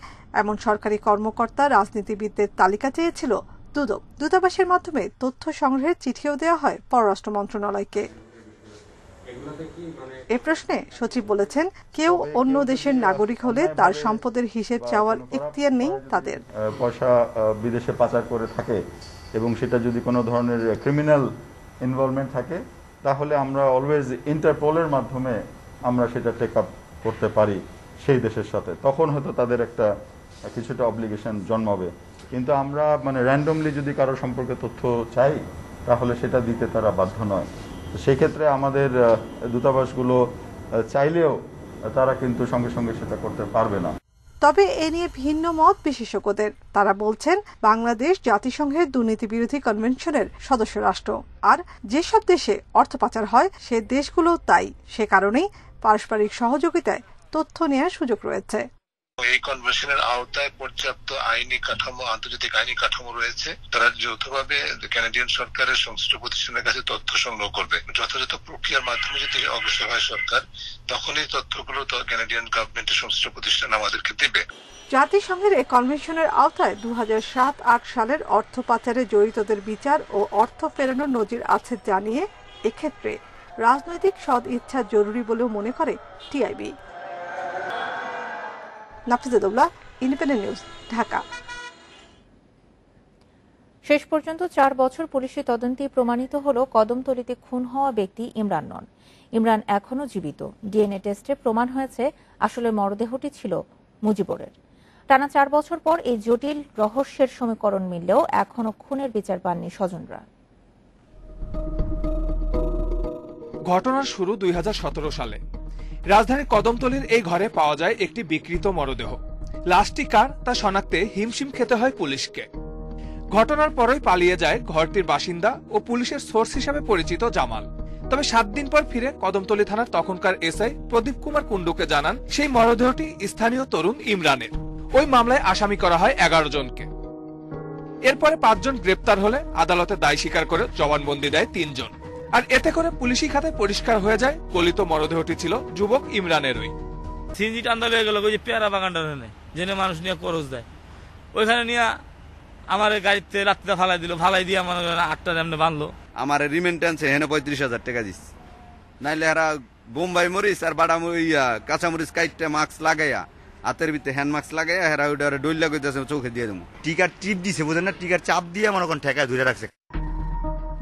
এমন সরকারি কর্মকর্তা, রাজনীতিবিদদের তালিকা চেয়েছিল দুদক। দূতাবাসের মাধ্যমে তথ্য সংগ্রহের চিঠিও দেওয়া হয় পররাষ্ট্র মন্ত্রণালয়কে। এ প্রশ্নে সচিব বলেছেন, কেউ অন্য দেশের নাগরিক হলে তার সম্পদের হিসেব চাওয়ার এখতিয়ার নেই তাদের। পয়সা বিদেশে পাচার করে থাকে এবং সেটা যদি কোনো ধরনের ক্রিমিনাল ইনভলভমেন্ট থাকে, তাহলে আমরা অলওয়েজ ইন্টারপোলের মাধ্যমে আমরা সেটা টেক আপ করতে পারি সেই দেশের সাথে। তখন হয়তো তাদের একটা কিছুটা অব্লিগেশন জন্মাবে। কিন্তু আমরা র্যান্ডমলি যদি কারো সম্পর্কে তথ্য চাই, তাহলে সেটা দিতে তারা বাধ্য নয়। সেই ক্ষেত্রে আমাদের দূতাবাসগুলো চাইলেও তারা কিন্তু সঙ্গে সঙ্গে সেটা করতে পারবে না। তবে এ নিয়ে ভিন্ন মত বিশেষজ্ঞদের। তারা বলছেন, বাংলাদেশ জাতিসংঘের দুর্নীতি বিরোধী কনভেনশনের সদস্য রাষ্ট্র, আর যেসব দেশে অর্থ পাচার হয় সে দেশগুলো তাই। সে কারণেই পারস্পরিক সহযোগিতায় তথ্য নেওয়ার সুযোগ রয়েছে। এই কনভেনশনের আওতায় পর্যাপ্ত আইনি কাঠামো, আন্তর্জাতিক আইনি কাঠামো রয়েছে। তারা যৌথভাবে কানাডিয়ান সরকারের সংশ্লিষ্ট প্রতিষ্ঠানের কাছে তথ্য সংগ্রহ করবে। যথাযথ প্রক্রিয়ার মাধ্যমে যদি অগ্রসর হয় সরকার, তখনই তথ্যগুলো কানাডিয়ান গভর্নমেন্টের সংশ্লিষ্ট প্রতিষ্ঠান আমাদেরকে দেবে। জাতিসংঘের এই কনভেনশনের আওতায় 2007-08 সালের অর্থ পাচারে জড়িতদের বিচার ও অর্থ ফেরানোর নজির আছে জানিয়ে এক্ষেত্রে রাজনৈতিক সদ ইচ্ছা জরুরি বলেও মনে করে TIB. Nafizuddoula, Independent News, Dhaka. শেষ পর্যন্ত 4 বছর পুলিশি তদন্তে প্রমাণিত হল কদমতলীতে খুন হওয়া ব্যক্তি ইমরান নন। ইমরান এখনও জীবিত। ডিএনএ টেস্টে প্রমাণ হয়েছে আসলে মরদেহটি ছিল মুজিবরের। টানা 4 বছর পর এই জটিল রহস্যের সমীকরণ মিললেও এখনও খুনের বিচার পাননি স্বজনরা। ঘটনার শুরু 2017 সালে। রাজধানীর কদমতলীর এই ঘরে পাওয়া যায় একটি বিকৃত মরদেহ। লাশটি কার তা শনাক্তে হিমশিম খেতে হয় পুলিশকে। ঘটনার পরই পালিয়ে যায় ঘরটির বাসিন্দা ও পুলিশের সোর্স হিসেবে পরিচিত জামাল। তবে 7 দিন পর ফিরে কদমতলী থানার তখনকার এসআই প্রদীপ কুমার কুণ্ডুকে জানান সেই মরদেহটি স্থানীয় তরুণ ইমরানের। ওই মামলায় আসামি করা হয় 11 জনকে। এরপরে 5 জন গ্রেপ্তার হলে আদালতে দায় স্বীকার করে জবানবন্দি দেয় 3 জন। আর এতে করে পুলিশি খাতে পরিষ্কার হয়ে যায় গলিত মরদেহটি ছিল যুবক ইমরানেরই। সিএনজি টান্দা হয়ে গেল, ওই যে পেয়ারা বাগানটা জেনে মানুষ নিয়ে খরচ দেয়, ওইখানে নিয়ে আমার গাড়িতে রাত্রিটা ফালাই দিল, ফালাই দিয়ে আমার 8টার এমনি বাঁধলো। আমার রিমেন্টেন্সে হেনে 35,000 টাকা দিস, নাইলে এরা বোম্বাই মরিচ আর বাড়া কাঁচামরিচ কাইটটা মাস্ক লাগাইয়া, হাতের ভিতরে হ্যান্ড মাস্ক লাগাইয়া হেরা ওইটা ডইল লাগাইতেছে, চোখে দিয়ে দেবো। টিকার টিপ দিছে, বুঝেন না, টিকার চাপ দিয়ে মনে করেন ঠেকায় ধরে রাখছে।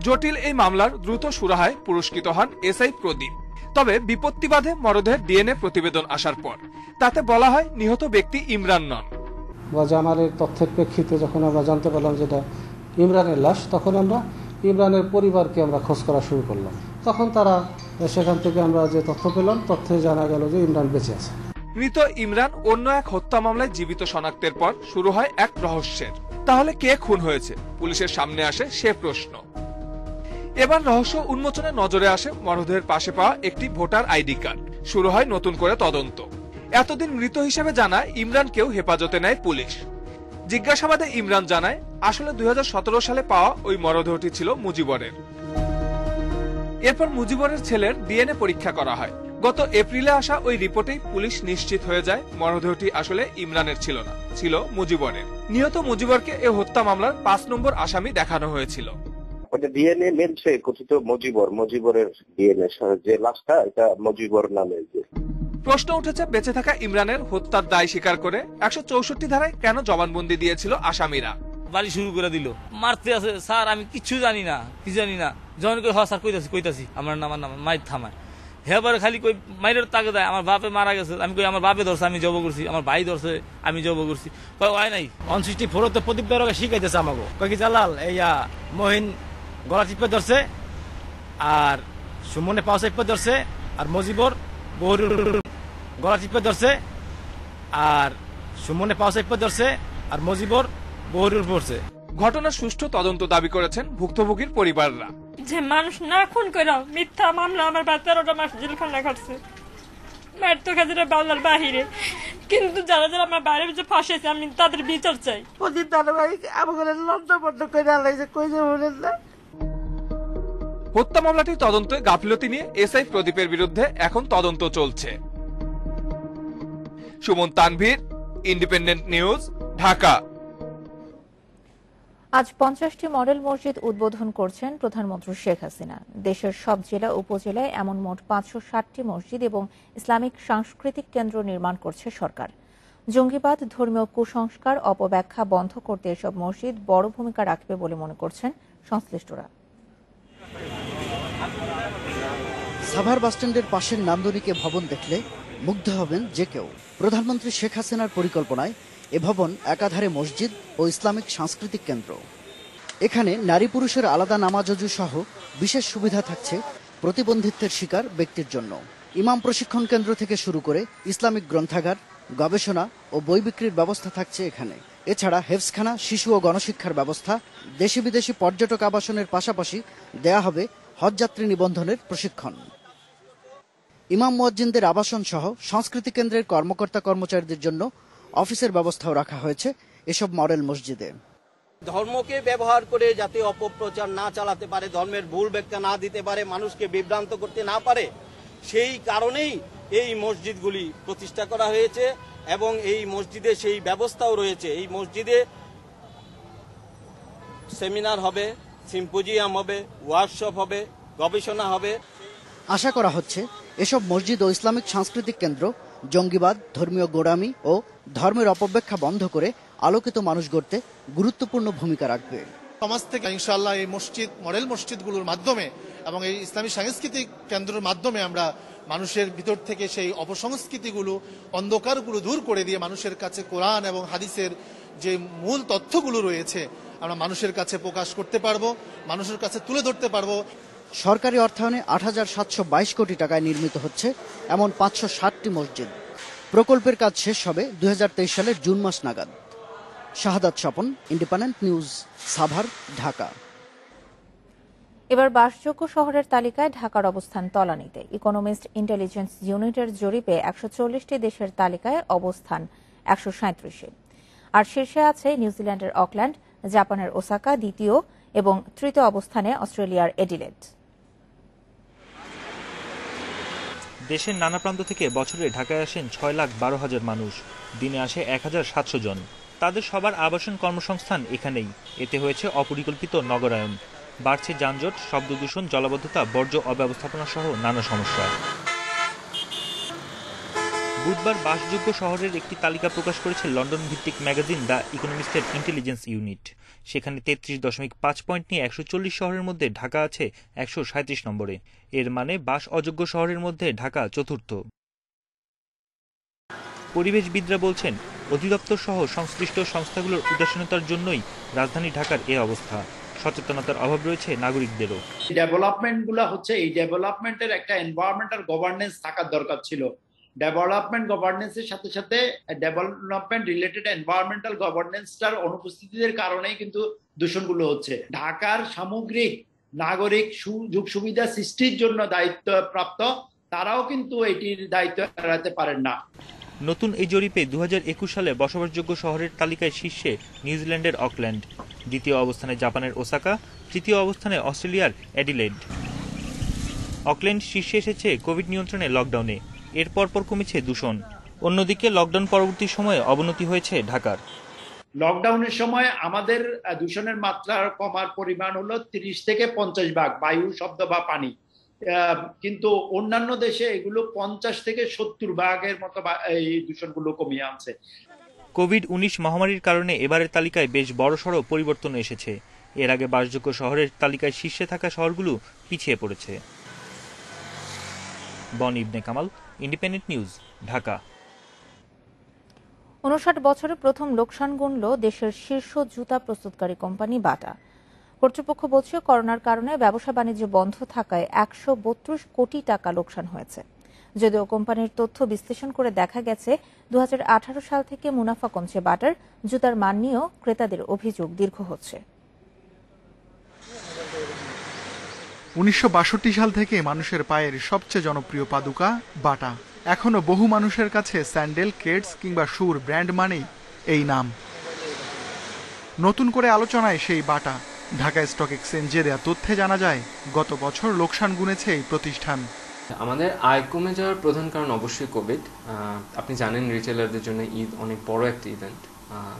জটিল এই মামলার দ্রুত সুরাহায় পুরস্কৃত হন এসআই প্রদীপ। তবে বিপত্তি বাধে মরদেহের ডিএনএ প্রতিবেদন আসার পর। তাতে বলা হয় নিহত ব্যক্তি ইমরান নন। জামালের তথ্যের প্রেক্ষিতে যখন আমরা জানতে পারলাম যেটা ইমরানের লাশ, তখন আমরা ইমরানের পরিবারকে আমরা খোঁজ করা শুরু করলাম। তখন তারা সেখান থেকে আমরা যে তথ্য পেলাম, তথ্যে জানা গেল যে ইমরান বেঁচে আছে। মৃত ইমরান অন্য এক হত্যা মামলায় জীবিত শনাক্তের পর শুরু হয় এক রহস্যের। তাহলে কে খুন হয়েছে? পুলিশের সামনে আসে সে প্রশ্ন। এবার রহস্য উন্মোচনে নজরে আসে মরদেহের পাশে পাওয়া একটি ভোটার আইডি কার্ড। শুরু হয় নতুন করে তদন্ত। এতদিন মৃত হিসেবে জানা ইমরানকেও হেফাজতে নেয় পুলিশ। জিজ্ঞাসাবাদে ইমরান জানায় আসলে 2017 সালে পাওয়া ওই মরদেহটি ছিল মুজিবরের। এরপর মুজিবরের ছেলের ডিএনএ পরীক্ষা করা হয়। গত এপ্রিলে আসা ওই রিপোর্টেই পুলিশ নিশ্চিত হয়ে যায় মরদেহটি আসলে ইমরানের ছিল না, ছিল মুজিবরের। নিহত মুজিবরকে এ হত্যা মামলার 5 নম্বর আসামি দেখানো হয়েছিল। ডিএনএ মিলছে কথিত মুজিবরের ডিএনএ, যে লাশটা এটা মুজিবর নামে। প্রশ্ন উঠেছে বেঁচে থাকা ইমরানের হত্যার দায় স্বীকার করে 164 ধারায় কেন জবানবন্দি দিয়েছিল আসামিরা। বাড়ি শুরু করে দিল, মারতে আছে। স্যার আমি কিছু জানি না, যখন কই স্যার কইতাছি আমার নাম মাইর থামায় হেবার খালি কই মাইরের তাকে দেয়। আমার বাপে মারা গেছে, আমি কই আমার বাপে ধরছে আমি জব করছি, আমার ভাই ধরছে আমি জব করছি। কয় হয় নাই 164 প্রদীপ দরকে শিখাইতেছে আমাকে, কয় কি জালাল এইয়া মহিন গলা টিপে ধরছে, আর সুমনে পাও চাপে ধরছে, আর মজিবর বহুরুর গলা টিপে ধরছে, আর সুমনে পাও চাপে ধরছে, আর মজিবর বহুরুর পড়ছে। ঘটনার সুষ্ঠু তদন্ত দাবি করেছেন ভুক্তভোগীর পরিবাররা। যে মানুষ না খুন করে মিথ্যা মামলা আমার 13টা মাস জেলখানা কাটছে, মায়ের তো কাজের বাংলার বাহিরে, কিন্তু যারা যারা আমার বাইরে যে ফাঁসেছে আমি তাদের বিচার চাই। প্রদীপ দাদা ভাই আমাকে লন্ডন করে আলাইছে, কই যে বলেন না। হত্যা মামলাটির তদন্তে গাফিলতি নিয়ে এসআই প্রদীপের বিরুদ্ধে এখন তদন্ত চলছে। Suman Tanvir, independent News, Dhaka. আজ 50টি মডেল মসজিদ উদ্বোধন করছেন প্রধানমন্ত্রী শেখ হাসিনা। দেশের সব জেলা উপজেলায় এমন মোট 560টি মসজিদ এবং ইসলামিক সাংস্কৃতিক কেন্দ্র নির্মাণ করছে সরকার। জঙ্গিবাদ, ধর্মীয় কুসংস্কার, অপব্যাখ্যা বন্ধ করতে এসব মসজিদ বড় ভূমিকা রাখবে বলে মনে করছেন সংশ্লিষ্টরা। সাভার বাসস্ট্যান্ডের পাশের নান্দনিকে ভবন দেখলে মুগ্ধ হবেন যে কেউ। প্রধানমন্ত্রী শেখ হাসিনার পরিকল্পনায় এ ভবন একাধারে মসজিদ ও ইসলামিক সাংস্কৃতিক কেন্দ্র। এখানে নারী পুরুষের আলাদা নামাজ অজু সহ বিশেষ সুবিধা থাকছে প্রতিবন্ধিত্বের শিকার ব্যক্তির জন্য। ইমাম প্রশিক্ষণ কেন্দ্র থেকে শুরু করে ইসলামিক গ্রন্থাগার, গবেষণা ও বই বিক্রির ব্যবস্থা থাকছে এখানে। এছাড়া হেফজখানা, শিশু ও গণশিক্ষার ব্যবস্থা, দেশি বিদেশি পর্যটক আবাসনের পাশাপাশি দেয়া হবে হজযাত্রী নিবন্ধনের প্রশিক্ষণ। ইমাম মুয়াজ্জিনদের আবাসন সহ সংস্কৃতি কেন্দ্রের কর্মকর্তা কর্মচারীদের জন্য অফিসের ব্যবস্থাও রাখা হয়েছে এসব মডেল মসজিদে। ধর্মকে ব্যবহার করে যাতে অপপ্রচার না চালাতে পারে, ধর্মের ভুল ব্যাখ্যা না দিতে পারে, মানুষকে বিভ্রান্ত করতে না পারে, সেই কারণেই এই মসজিদগুলি প্রতিষ্ঠা করা হয়েছে এবং এই মসজিদে সেই ব্যবস্থাও রয়েছে। এই মসজিদে সেমিনার হবে, সিম্পোজিয়াম হবে, ওয়ার্কশপ হবে, গবেষণা হবে। আশা করা হচ্ছে এসব মসজিদ ও ইসলামিক সাংস্কৃতিক কেন্দ্র জঙ্গিবাদ, ধর্মীয় গোঁড়ামি ও ধর্মের অপব্যাখ্যা বন্ধ করে আলোকিত মানুষ গড়তে গুরুত্বপূর্ণ ভূমিকা রাখবে। সমাজ থেকে ইনশাআল্লাহ এই মডেল মসজিদগুলোর মাধ্যমে এবং এই ইসলামী সাংস্কৃতিক কেন্দ্রের মাধ্যমে আমরা মানুষের ভিতর থেকে সেই অপসংস্কৃতিগুলো, অন্ধকারগুলো দূর করে দিয়ে মানুষের কাছে কোরআন এবং হাদিসের যে মূল তথ্যগুলো রয়েছে আমরা মানুষের কাছে প্রকাশ করতে পারবো, মানুষের কাছে তুলে ধরতে পারবো। সরকারি অর্থায়নে ৮৭২২ কোটি টাকায় নির্মিত হচ্ছে এমন ৫৬০টি মসজিদ। প্রকল্পের কাজ শেষ হবে ২০২৩ সালের জুন মাস নাগাদ। শাহাদাত স্বপন, ইন্ডিপেন্ডেন্ট নিউজ, সাভার, ঢাকা। এবার বাসযোগ্য শহরের তালিকায় ঢাকার অবস্থান তলানিতে। ইকোনমিস্ট ইন্টেলিজেন্স ইউনিটের জরিপে ১৪০টি দেশের তালিকায় অবস্থান ১৩৭-এ। আর শীর্ষে আছে নিউজিল্যান্ডের অকল্যান্ড, জাপানের ওসাকা দ্বিতীয় এবং তৃতীয় অবস্থানে অস্ট্রেলিয়ার এডিলেড। দেশের নানা প্রান্ত থেকে বছরে ঢাকায় আসেন ৬,১২,০০০ মানুষ। দিনে আসে ১,৭০০ জন। তাদের সবার আবাসন কর্মসংস্থান এখানেই। এতে হয়েছে অপরিকল্পিত নগরায়ন। বাড়ছে যানজট, শব্দ দূষণ, জলাবদ্ধতা, বর্জ্য অব্যবস্থাপনা সহ নানা সমস্যা। বুধবার বাসযোগ্য শহরের একটি তালিকা প্রকাশ করেছে লন্ডন ভিত্তিক ম্যাগাজিন দ্য ইকোনমিস্টের ইন্টেলিজেন্স ইউনিট। সেখানে ৩৩.৫ পয়েন্ট নিয়ে ১৪০ শহরের মধ্যে ঢাকা আছে ১৩৭ নম্বরে। এর মানে বাস অযোগ্য শহরের মধ্যে ঢাকা চতুর্থ। পরিবেশবিদরা বলছেন, অধিদপ্তর সহ সংশ্লিষ্ট সংস্থাগুলোর উদাসীনতার জন্যই রাজধানী ঢাকার এ অবস্থা। সচেতনতার অভাব রয়েছে নাগরিকদেরও। ডেভেলপমেন্ট গুলা হচ্ছে, এই ডেভেলপমেন্টের একটা এনভায়রনমেন্টাল গভর্নেন্স থাকার দরকার ছিল। ডেভেলপমেন্ট গভর্নেন্সের সাথে সাথে ডেভেলপমেন্ট রিলেটেড এনভায়রনমেন্টাল গভর্নেন্সটার অনুপস্থিতির কারণেই কিন্তু দূষণগুলো হচ্ছে। ঢাকার সামগ্রিক নাগরিক সুযোগ সুবিধা সৃষ্টির জন্য দায়িত্বপ্রাপ্ত তারাও কিন্তু এটির দায়িত্ব এড়াতে পারেন না। নতুন এই জরিপে ২০২১ সালে বসবাসযোগ্য শহরের তালিকায় শীর্ষে নিউজিল্যান্ডের অকল্যান্ড, দ্বিতীয় অবস্থানে জাপানের ওসাকা, তৃতীয় অবস্থানে অস্ট্রেলিয়ার অ্যাডিলেড। অকল্যান্ড শীর্ষে এসেছে কোভিড নিয়ন্ত্রণে লকডাউনে। এর পরপর কমেছে দূষণ। অন্যদিকে লকডাউন পরবর্তী সময়ে অবনতি হয়েছে ঢাকার। লকডাউনের সময় আমাদের দূষণের মাত্রা কমার পরিমাণ হলো ৩০ থেকে ৫০ ভাগ বায়ু, শব্দ বা পানি। কিন্তু অন্যান্য দেশে এগুলো 50 থেকে 70% মতো এই দূষণগুলো কমিয়ে আনছে। কোভিড-19 মহামারীর কারণে এবারের তালিকায় বেশ বড়সড় পরিবর্তন এসেছে। এর আগে বাসযোগ্য শহরের তালিকায় শীর্ষে থাকা শহরগুলো পিছিয়ে পড়েছে। বন ইবনে কামাল, ইন্ডিপেন্ডেন্ট নিউজ, ঢাকা। 59 বছরে প্রথম লোকসান গুনল দেশের শীর্ষ জুতা প্রস্তুতকারী কোম্পানি বাটা। কর্তৃপক্ষ বলছে, করোনার কারণে ব্যবসা বাণিজ্য বন্ধ থাকায় 132 কোটি টাকা লোকসান হয়েছে। যদিও কোম্পানির তথ্য বিশ্লেষণ করে দেখা গেছে 2018 সাল থেকে মুনাফা কমছে বাটার। জুতার মান নিয়েও ক্রেতাদের অভিযোগ দীর্ঘ হচ্ছে। 1962 সাল থেকে মানুষের পায়ের সবচেয়ে জনপ্রিয় পাদুকা বাটা। এখনো বহু মানুষের কাছে স্যান্ডেল, কেডস কিংবা শুর ব্র্যান্ড মানেই এই নাম। নতুন করে আলোচনায় সেই বাটা। ঢাকা স্টক এক্সচেঞ্জে দেয়া তথ্যে জানা যায়, গত বছর লোকসান গুনেছে এই প্রতিষ্ঠান। আমাদের আয় কমে যাওয়ার প্রধান কারণ অবশ্যই কোভিড। আপনি জানেন রিটেলারদের জন্য ঈদ অনেক বড় একটা ইভেন্ট,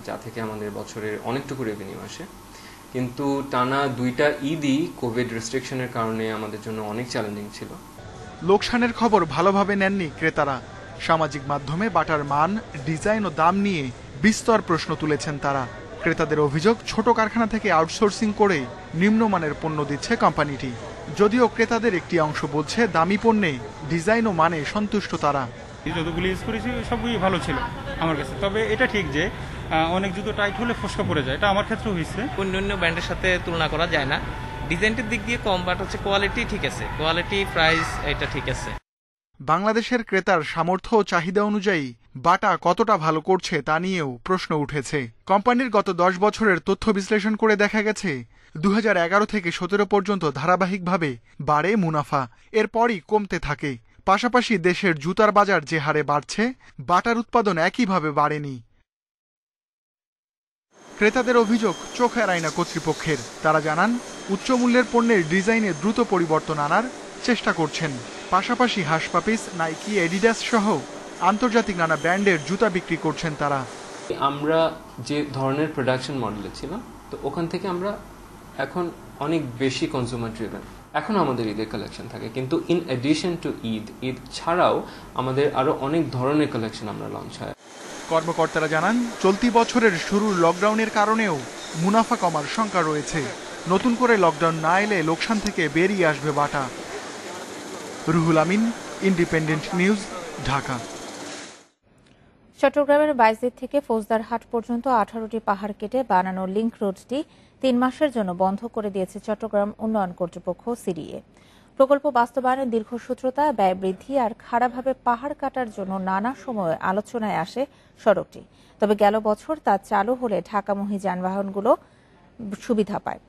যা থেকে আমাদের বছরের অনেকটুকু রেভিনিউ আসে। কিন্তু টানা 2টা ঈদই কোভিড রেস্ট্রিকশনের কারণে আমাদের জন্য অনেক চ্যালেঞ্জিং ছিল। লোকসানের খবর ভালোভাবে নেননি ক্রেতারা। সামাজিক মাধ্যমে বাটার মান, ডিজাইন ও দাম নিয়ে বিস্তর প্রশ্ন তুলেছেন তারা। ক্রেতাদের অভিযোগ, ছোট কারখানা থেকে আউটসোর্সিং করে নিম্নমানের পণ্য দিচ্ছে কোম্পানিটি। যদিও ক্রেতাদের একটি অংশ বলছে, দামি পণ্যে ডিজাইন ও মানে সন্তুষ্ট তারা। যতগুলি ইউজ করেছি সবগুলি ভালো ছিল আমার কাছে। তবে এটা ঠিক যে অনেক জুতো টাইট হলে ফসকা পড়ে যায়, এটা আমার ক্ষেত্রে হয়েছে। অন্য ব্র্যান্ডের সাথে তুলনা করা যায় না। ডিজাইনটির দিক দিয়ে কম, বাট হচ্ছে কোয়ালিটি ঠিক আছে, কোয়ালিটি প্রাইস এটা ঠিক আছে। বাংলাদেশের ক্রেতার সামর্থ্য ও চাহিদা অনুযায়ী বাটা কতটা ভালো করছে তা নিয়েও প্রশ্ন উঠেছে। কোম্পানির গত 10 বছরের তথ্য বিশ্লেষণ করে দেখা গেছে 2011 থেকে 17 পর্যন্ত ধারাবাহিকভাবে বাড়ে মুনাফা, এরপরই কমতে থাকে। পাশাপাশি দেশের জুতার বাজার যে হারে বাড়ছে, বাটার উৎপাদন একইভাবে বাড়েনি। ক্রেতাদের অভিযোগ, চোখ এড়ায় না কর্তৃপক্ষের। তারা জানান, উচ্চমূল্যের পণ্যের ডিজাইনে দ্রুত পরিবর্তন আনার চেষ্টা করছেন। পাশাপাশি হাসপাপিস, নাইকি, এডিডাস সহ আন্তর্জাতিক নানা ব্র্যান্ডের জুতা বিক্রি করছেন তারা। আমরা যে ধরনের প্রোডাকশন মডেলে ছিলাম, তো ওখান থেকে আমরা এখন অনেক বেশি কনজিউমার ড্রিভেন। এখন আমাদের ঈদের কালেকশন থাকে, কিন্তু ইন এডিশন টু ঈদ ছাড়াও আমাদের আরো অনেক ধরনের কালেকশন আমরা লঞ্চ হয়। কর্মকর্তারা জানান, চলতি বছরের শুরুর লকডাউনের কারণেও মুনাফা কমার শঙ্কা রয়েছে। নতুন করে লকডাউন না এলে লোকসান থেকে বেরিয়ে আসবে বাটা। Ruhul Amin, independent News, Dhaka. চট্টগ্রামের বাইজিদ থেকে ফৌজদারহাট পর্যন্ত 18টি পাহাড় কেটে বানানো লিংক রোডটি 3 মাসের জন্য বন্ধ করে দিয়েছে চট্টগ্রাম উন্নয়ন কর্তৃপক্ষ সিডিএ। প্রকল্প বাস্তবায়নের দীর্ঘসূত্রতা, ব্যয় বৃদ্ধি আর খাড়াভাবে পাহাড় কাটার জন্য নানা সময়ে আলোচনায় আসে সড়কটি। তবে গেল বছর তা চালু হলে ঢাকামুখী যানবাহনগুলো সুবিধা পায়।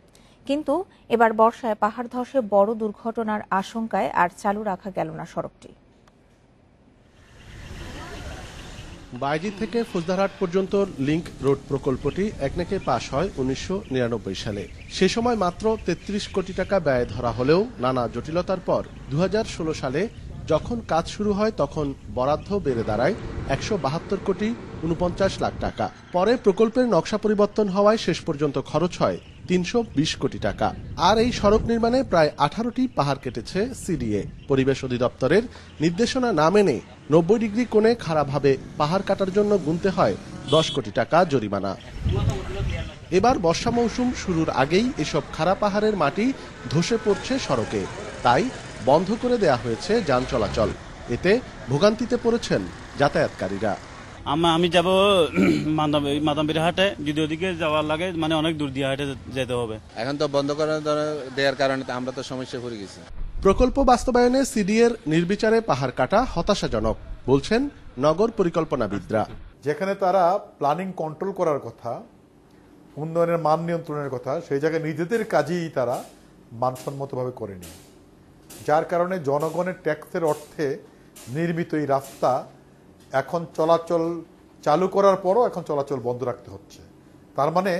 কিন্তু এবার বর্ষায় পাহাড় ধসে বড় দুর্ঘটনার আশঙ্কায় আর চালু রাখা গেল না সড়কটি। বাইজিদ থেকে ফৌজদারহাট পর্যন্ত লিংক রোড প্রকল্পটি একনেকে পাশ হয় 1999 সালে। সে সময় মাত্র 33 কোটি টাকা ব্যয় ধরা হলেও নানা জটিলতার পর 2016 সালে যখন কাজ শুরু হয় তখন বরাদ্দ বেড়ে দাঁড়ায় 172 কোটি 49 লাখ টাকা। পরে প্রকল্পের নকশা পরিবর্তন হওয়ায় শেষ পর্যন্ত খরচ হয় 320 কোটি টাকা। আর এই সড়ক নির্মাণে প্রায় 18টি পাহাড় কেটেছে সিডিএ। পরিবেশ অধিদপ্তরের নির্দেশনা না মেনে 90 ডিগ্রি কোণে খাড়াভাবে পাহাড় কাটার জন্য গুনতে হয় 10 কোটি টাকা জরিমানা। এবার বর্ষা মৌসুম শুরুর আগেই এসব খাড়া পাহাড়ের মাটি ধসে পড়ছে সড়কে, তাই বন্ধ করে দেয়া হয়েছে যান চলাচল। এতে ভোগান্তিতে পড়েছেন যাতায়াতকারীরা। আমি যাব মাদামবির হাটে, যদি ওদিকে যাওয়ার লাগে মানে অনেক দূর দিয়ে হাটে যেতে হবে। এখন তো বন্ধ করে দেওয়ার কারণে আমরা তো সমস্যায় পড়ে গেছি। প্রকল্প বাস্তবায়নে সিডিএর নির্বিচারে পাহাড় কাটা হতাশাজনক বলছেন নগর পরিকল্পনাবিদরা। যেখানে তারা প্ল্যানিং কন্ট্রোল করার কথা, উন্নয়নের মান নিয়ন্ত্রণের কথা, সেই জায়গায় নিজেদের কাজই তারা মানসম্মতভাবে করেনি, যার কারণে জনগণের ট্যাক্সের অর্থে নির্মিত এই রাস্তা এখন চলাচল চালু করার পরও এখন চলাচল বন্ধ রাখতে হচ্ছে। তার মানে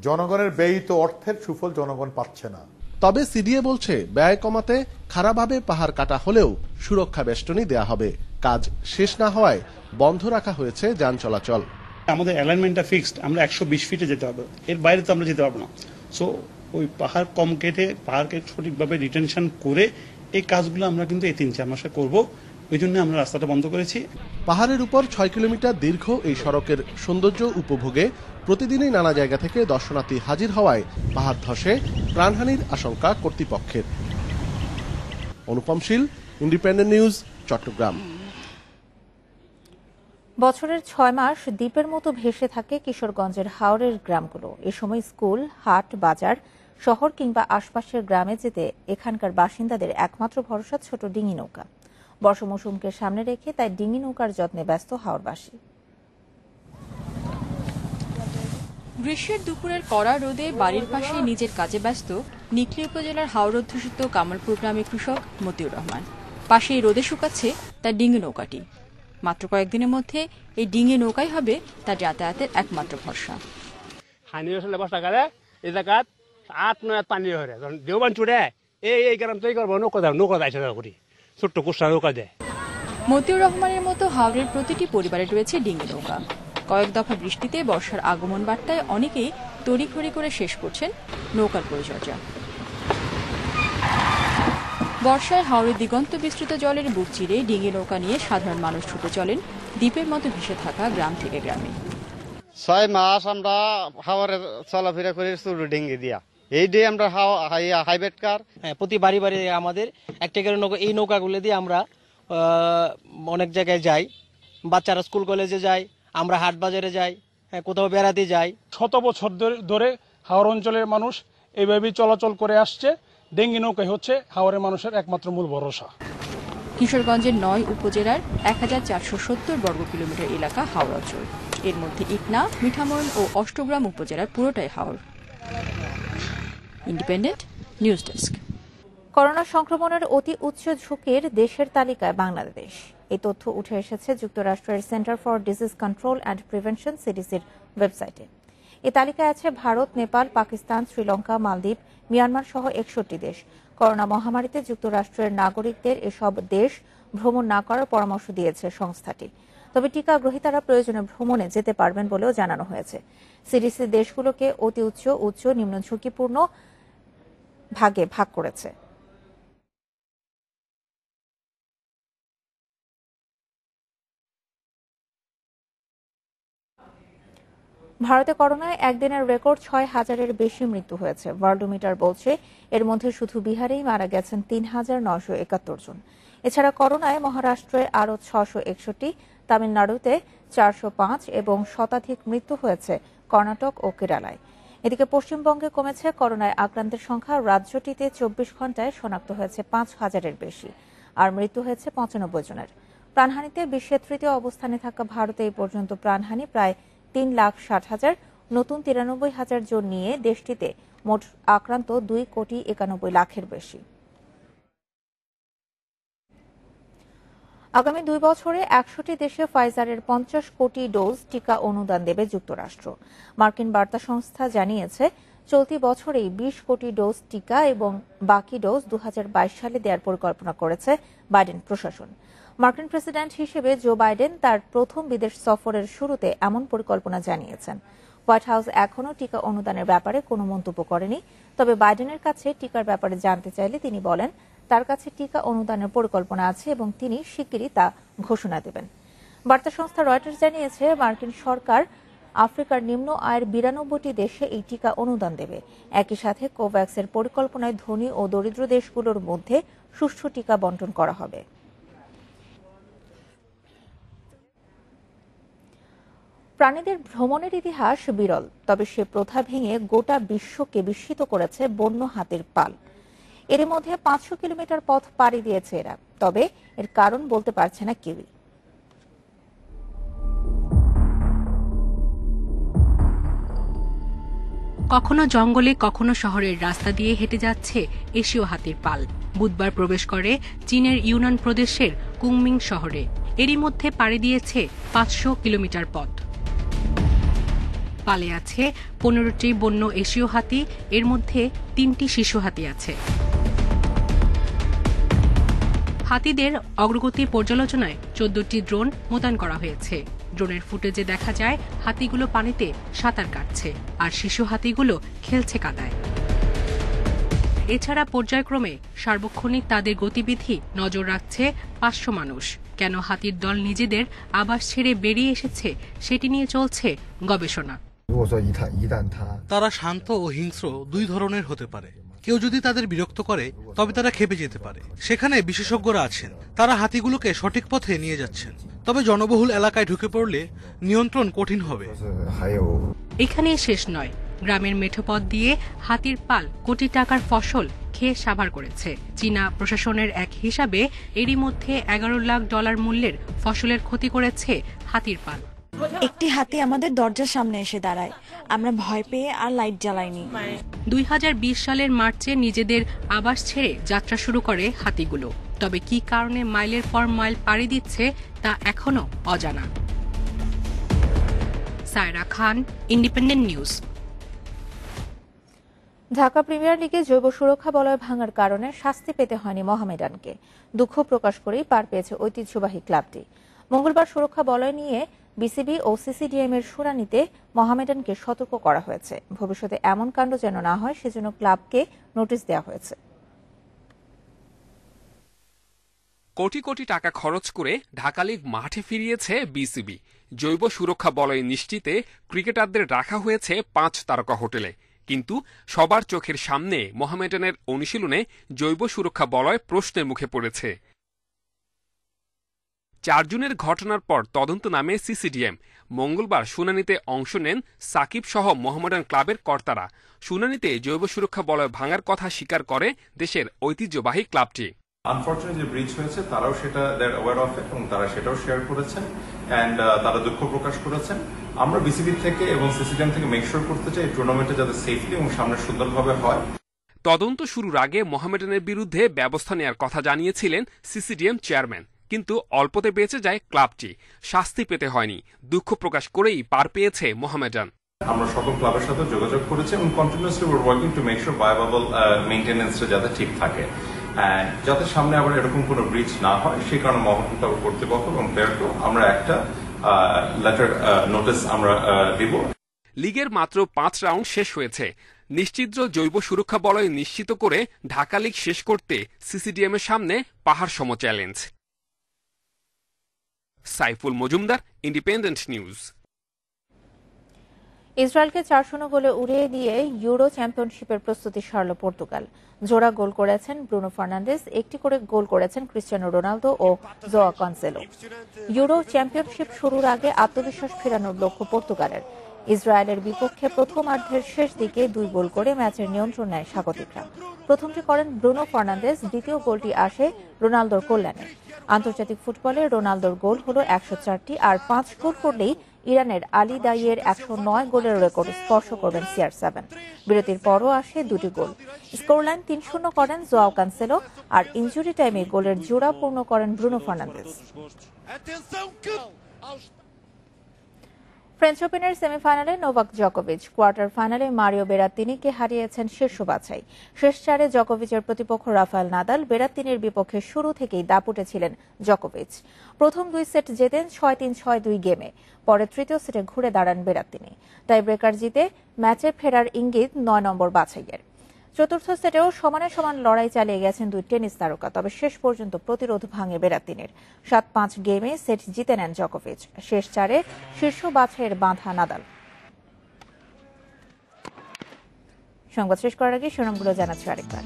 জনগণের ব্যয়িত অর্থের সুফল জনগণ পাচ্ছে না। তবে সিডিএ বলছে ব্যয় কমাতে খাড়াভাবে পাহাড় কাটা হলেও সুরক্ষা বেষ্টনী দেয়া হবে। কাজ শেষ না হওয়ায় বন্ধ রাখা হয়েছে যান চলাচল। আমাদের অ্যালাইনমেন্টটা ফিক্সড, আমরা 120 ফিটে যেতে হবে, এর বাইরে তো আমরা যেতে পারবো না। সো ওই পাহাড় কম কেটে পাহাড়কে সঠিকভাবে রিটেনশন করে এই কাজগুলো আমরা কিন্তু এই ৩-৪ মাসে করব, ওই জন্য আমরা রাস্তাটা বন্ধ করেছি। পাহাড়ের উপর ৬ কিলোমিটার দীর্ঘ এই সড়কের সৌন্দর্য উপভোগে প্রতিদিনই নানা জায়গা থেকে দর্শনার্থী হাজির হওয়ায় পাহাড় ধসে প্রাণহানির আশঙ্কা কর্তৃপক্ষের। অনুপম শীল, ইন্ডিপেন্ডেন্ট নিউজ, চট্টগ্রাম। বছরের ৬ মাস দ্বীপের মতো ভেসে থাকে কিশোরগঞ্জের হাওরের গ্রামগুলো। এ সময় স্কুল, হাট, বাজার, শহর কিংবা আশপাশের গ্রামে যেতে এখানকার বাসিন্দাদের একমাত্র ভরসা ছোট ডিঙি নৌকা। বর্ষা মৌসুমকে সামনে রেখে তাই ডিঙি নৌকার যত্নে ব্যস্ত হাওরবাসী। গ্রীষ্মের দুপুরের কড়া রোদে বাড়ির পাশে নিজের কাজে ব্যস্ত নিকলী উপজেলার হাওর অধ্যুষিত কামালপুর গ্রামের কৃষক মতিউর রহমান। পাশে এই রোদে শুকাচ্ছে তার ডিঙি নৌকাটি। মাত্র কয়েকদিনের মধ্যে এই ডিঙি নৌকাই হবে তার যাতায়াতের একমাত্র ভরসা। মতিউর রহমানের মতো হাওরের প্রতিটি পরিবারে রয়েছে ডিঙি নৌকা। কয়েক দফা বৃষ্টিতে বর্ষার আগমন বার্তায় অনেকেই তড়িঘড়ি করে শেষ করছেন নৌকার পরিচর্যা। বর্ষায় হাওরের দিগন্ত বিস্তৃত জলের বুক চিরে ডিঙি নৌকা নিয়ে সাধারণ মানুষ ছুটে চলেন দ্বীপের মতো ভেসে থাকা গ্রাম থেকে গ্রামে। ৬ মাস আমরা হাওরে চলাফেরা করি ছোট ডিঙি দিয়া। এই দিয়ে আমরা হাইব্রিড কার প্রতি বাড়ি বাড়ি আমাদের একটা করে নৌকা, এই নৌকাগুলো দিয়ে আমরা অনেক জায়গায় যাই। বাচ্চারা স্কুল কলেজে যায়, আমরা হাট বাজারে যাই, কোথাও বেড়াতে যাই। শত বছর ধরে হাওর অঞ্চলের মানুষ এইভাবেই চলাচল করে আসছে। ডিঙি নৌকাই হচ্ছে হাওরের মানুষের একমাত্র মূল ভরসা। কিশোরগঞ্জের ৯ উপজেলার ১,৪৭০ বর্গ কিলোমিটার এলাকা হাওর অঞ্চল। এর মধ্যে ইটনা, মিঠামইন ও অষ্টগ্রাম উপজেলার পুরোটাই হাওর। Independent news desk. করোনা সংক্রমণের অতি উচ্চ ঝুঁকির দেশের তালিকায় বাংলাদেশ। এই তথ্য উঠে এসেছে যুক্তরাষ্ট্রের centre for disease control and prevention সিডিসির ওয়েবসাইটে। এই তালিকায় আছে ভারত, নেপাল, পাকিস্তান, শ্রীলঙ্কা, মালদ্বীপ, মিয়ানমার সহ ৬১ দেশ। করোনা মহামারীতে যুক্তরাষ্ট্রের নাগরিকদের এসব দেশ ভ্রমণ না করার পরামর্শ দিয়েছে সংস্থাটি। তবে টিকা গ্রহীতারা প্রয়োজনে ভ্রমণে যেতে পারবেন বলেও জানানো হয়েছে। সিডিসি দেশগুলোকে অতি উচ্চ, উচ্চ, নিম্ন ঝুঁকিপূর্ণ ভাগে ভাগ করেছে। ভারতে করোনায় একদিনের রেকর্ড ৬,০০০-এর বেশি মৃত্যু হয়েছে। ওয়ার্ল্ডোমিটার বলছে এর মধ্যে শুধু বিহারেই মারা গেছেন ৩,৯৭১ জন। এছাড়া করোনায় মহারাষ্ট্রে আরও ৬৬১, তামিলনাড়ুতে ৪০৫ এবং শতাধিক মৃত্যু হয়েছে কর্ণাটক ও কেরালায়। এদিকে পশ্চিমবঙ্গে কমেছে করোনায় আক্রান্তের সংখ্যা। রাজ্যটিতে ২৪ ঘণ্টায় শনাক্ত হয়েছে ৫,০০০-এর বেশি, আর মৃত্যু হয়েছে ৯৫ জনের। প্রাণহানিতে বিশ্বের তৃতীয় অবস্থানে থাকা ভারতে এই পর্যন্ত প্রাণহানি প্রায় ৩,৬০,০০০। নতুন ৯৩,০০০ জন নিয়ে দেশটিতে মোট আক্রান্ত ২,৯১,০০,০০০-এর বেশি। আগামী ২ বছরে ১০০টি দেশে ফাইজারের ৫০ কোটি ডোজ টিকা অনুদান দেবে যুক্তরাষ্ট্র। মার্কিন বার্তা সংস্থা জানিয়েছে চলতি বছরেই ২০ কোটি ডোজ টিকা এবং বাকি ডোজ ২০২২ সালে দেওয়ার পরিকল্পনা করেছে বাইডেন প্রশাসন। মার্কিন প্রেসিডেন্ট হিসেবে জো বাইডেন তার প্রথম বিদেশ সফরের শুরুতে এমন পরিকল্পনা জানিয়েছেন। হোয়াইট হাউস এখনও টিকা অনুদানের ব্যাপারে কোনো মন্তব্য করেনি। তবে বাইডেনের কাছে টিকার ব্যাপারে জানতে চাইলে তিনি বলেন তার কাছে টিকা অনুদানের পরিকল্পনা আছে এবং তিনি শিগগিরই তা ঘোষণা দেবেন। বার্তা সংস্থা রয়টার্স জানিয়েছে মার্কিন সরকার আফ্রিকার নিম্ন আয়ের ৯২টি দেশে এই টিকা অনুদান দেবে। একই সাথে কোভ্যাক্সের পরিকল্পনায় ধনী ও দরিদ্র দেশগুলোর মধ্যে সুষ্ঠু টিকা বণ্টন করা হবে। প্রাণীদের ভ্রমণের ইতিহাস বিরল, তবে সে প্রথা ভেঙে গোটা বিশ্বকে বিস্মিত করেছে বন্য হাতির পাল। এর মধ্যে ৫০০ কিলোমিটার পথ পাড়ি দিয়েছে এরা, তবে এর কারণ বলতে পারছে না কেউই। কখনো জঙ্গলে, কখনো শহরের রাস্তা দিয়ে হেঁটে যাচ্ছে এশীয় হাতির পাল। বুধবার প্রবেশ করে চীনের ইউনান প্রদেশের কুংমিং শহরে। এরই মধ্যে পাড়ি দিয়েছে ৫০০ কিলোমিটার পথ। পালে আছে ১৫টি বন্য এশীয় হাতি, এর মধ্যে ৩টি শিশু হাতি আছে। হাতিদের অগ্রগতি পর্যালোচনায় ১৪টি ড্রোন মোতায়েন করা হয়েছে। ড্রোনের ফুটেজে দেখা যায় হাতিগুলো পানিতে সাঁতার কাটছে আর শিশু হাতিগুলো খেলছে কাদায়। এছাড়া পর্যায়ক্রমে সার্বক্ষণিক তাদের গতিবিধি নজর রাখছে 500 মানুষ। কেন হাতির দল নিজেদের আবাস ছেড়ে বেরিয়ে এসেছে সেটি নিয়ে চলছে গবেষণা। তারা শান্ত ও হিংস্র দুই ধরনের হতে পারে। কেউ যদি তাদের বিরক্ত করে তবে তারা খেপে যেতে পারে। সেখানে বিশেষজ্ঞরা আছেন, তারা হাতিগুলোকে সঠিক পথে নিয়ে যাচ্ছেন। তবে জনবহুল এলাকায় ঢুকে পড়লে নিয়ন্ত্রণ কঠিন হবে। এখানে শেষ নয়, গ্রামের মেঠোপথ দিয়ে হাতির পাল কোটি টাকার ফসল খেয়ে সাভার করেছে। চীনা প্রশাসনের এক হিসাবে এরই মধ্যে $11 লাখ মূল্যের ফসলের ক্ষতি করেছে হাতির পাল। একটি হাতি আমাদের দরজার সামনে এসে দাঁড়ায়, আমরা ভয় পেয়ে আর লাইট জ্বালাইনি। 2020 সালের মার্চে নিজেদের আবাস ছেড়ে যাত্রা শুরু করে হাতিগুলো। তবে কি কারণে মাইলের পর মাইল পাড়ি দিচ্ছে তা এখনো অজানা। সায়রা খান, ইন্ডিপেন্ডেন্ট নিউজ। ঢাকা প্রিমিয়ার লিগে জৈব সুরক্ষা বলয় ভাঙার কারণে শাস্তি পেতে হয়নি মোহামেডানকে। দুঃখ প্রকাশ করেই পার পেয়েছে ঐতিহ্যবাহী ক্লাবটি। মঙ্গলবার সুরক্ষা বলয় নিয়ে বিসিবি ও সিসিডিএম এর শুনানিতে মোহামেডানকে সতর্ক করা হয়েছে। ভবিষ্যতে এমন কাণ্ড যেন না হয় সেজন্য ক্লাবকে নোটিশ দেওয়া হয়েছে। কোটি কোটি টাকা খরচ করে ঢাকা লীগ মাঠে ফিরিয়েছে বিসিবি। জৈব সুরক্ষা বলয় নিশ্চিতে ক্রিকেটারদের রাখা হয়েছে 5 তারকা হোটেলে। কিন্তু সবার চোখের সামনে মোহামেডানের অনুশীলনে জৈব সুরক্ষা বলয় প্রশ্নের মুখে পড়েছে। 4 জুনের ঘটনার পর তদন্ত নামে সিসিডিএম। মঙ্গলবার শুনানিতে অংশ নেন সাকিব সহ মোহামেডান ক্লাবের কর্তারা। শুনানিতে জৈব সুরক্ষা বলয় ভাঙার কথা স্বীকার করে দেশের ঐতিহ্যবাহী ক্লাবটি। আনফরচুনেটলি যে ব্রিচ হয়েছে তারাও সেটা দেয়ার অ্যাওয়্যার অফ ইট এবং তারা সেটাও শেয়ার করেছেন এন্ড তারা দুঃখ প্রকাশ করেছেন। আমরা বিসিবি থেকে এবং সিসিডিএম থেকে মেক শিওর করতে চাই টুর্নামেন্টে যাতে সেফলি এবং সামনে সুন্দরভাবে হয়। তদন্ত শুরুর আগে মোহামেডানের বিরুদ্ধে ব্যবস্থা নেওয়ার কথা জানিয়েছিলেন সিসিডিএম চেয়ারম্যান, কিন্তু অল্পতে বেঁচে যায় ক্লাবটি। শাস্তি পেতে হয়নি, দুঃখ প্রকাশ করেই পার পেয়েছে মোহামেডান। আমরা সকল ক্লাবের সাথে যোগাযোগ করেছি এবং continuously we are working to make sure viable মেইনটেনেন্সটা যাতে ঠিক থাকে, যাতে সামনে আবার এরকম কোনো ব্রিচ না হয়। সেই কারণে মোহামেডান ক্লাব কর্তৃপক্ষ এবং প্লেয়ারকে আমরা একটা লেটার নোটিস আমরা দিব। লিগের মাত্র 5 রাউন্ড শেষ হয়েছে। নিশ্চিদ্র জৈব সুরক্ষা বলয় নিশ্চিত করে ঢাকা লীগ শেষ করতে সিসিডিএম এর সামনে পাহাড় সম challenge. Saiful Majumdar, independent news. ইসরায়েলকে 4-0 গোলে উড়িয়ে দিয়ে ইউরো চ্যাম্পিয়নশিপের প্রস্তুতি সারল পর্তুগাল। জোড়া গোল করেছেন ব্রুনো ফার্নান্ডেজ, একটি করে গোল করেছেন ক্রিস্টিয়ানো রোনালদো ও জোয়া কানসেলো। ইউরো চ্যাম্পিয়নশিপ শুরুর আগে আত্মবিশ্বাস ফেরানোর লক্ষ্য পর্তুগালের। ইসরায়েলের বিপক্ষে প্রথমার্ধের শেষ দিকে 2 গোল করে ম্যাচের নিয়ন্ত্রণ নেয় স্বাগতিকরা। প্রথমটি করেন ব্রুনো ফার্নান্ডেজ, দ্বিতীয় গোলটি আসে রোনালদোর কল্যাণে। আন্তর্জাতিক ফুটবলে রোনালদোর গোল হলো 104টি, আর 5 গোল করলেই ইরানের আলী দাইয়ের 109 গোলের রেকর্ড স্পর্শ করবেন CR7। বিরতির পরও আসে 2টি গোল। স্কোরলাইন 3-0 করেন জোয়াও কানসেলো, আর ইনজুরি টাইমে গোলের জোড়া পূর্ণ করেন ব্রুনো ফার্নান্ডেজ। ফ্রেঞ্চ ওপেনের সেমিফাইনালে নোভাক জকোভিচ, কোয়ার্টার ফাইনালে মারিও বেরাত্তিনিকে হারিয়েছেন শীর্ষ বাছাই। শেষ 4-এ জকোভিচের প্রতিপক্ষ রাফায়েল নাদাল। বেরাত্তিনির বিপক্ষে শুরু থেকেই দাপুটে ছিলেন জকোভিচ। প্রথম 2 সেট জেতেন 6-3, 6-2 গেমে। পরে তৃতীয় সেটে ঘুরে দাঁড়ান বেরাত্তিনি। টাই ব্রেকার জিতে ম্যাচে ফেরার ইঙ্গিত 9 নম্বর বাছাইয়ের। চতুর্থ সেটেও সমানে সমান লড়াই চালিয়ে গেছেন 2 টেনিস তারকা, তবে শেষ পর্যন্ত প্রতিরোধ ভাঙে বেরাত্তিনির। 7-5 গেমে সেট জিতে নেন জকোভিচ। শেষ 4-এ শীর্ষ বাছাইয়ের বাঁধা নাদাল। সংবাদ শেষ করার আগে শিরোনামগুলো জানাচ্ছি আরেকবার।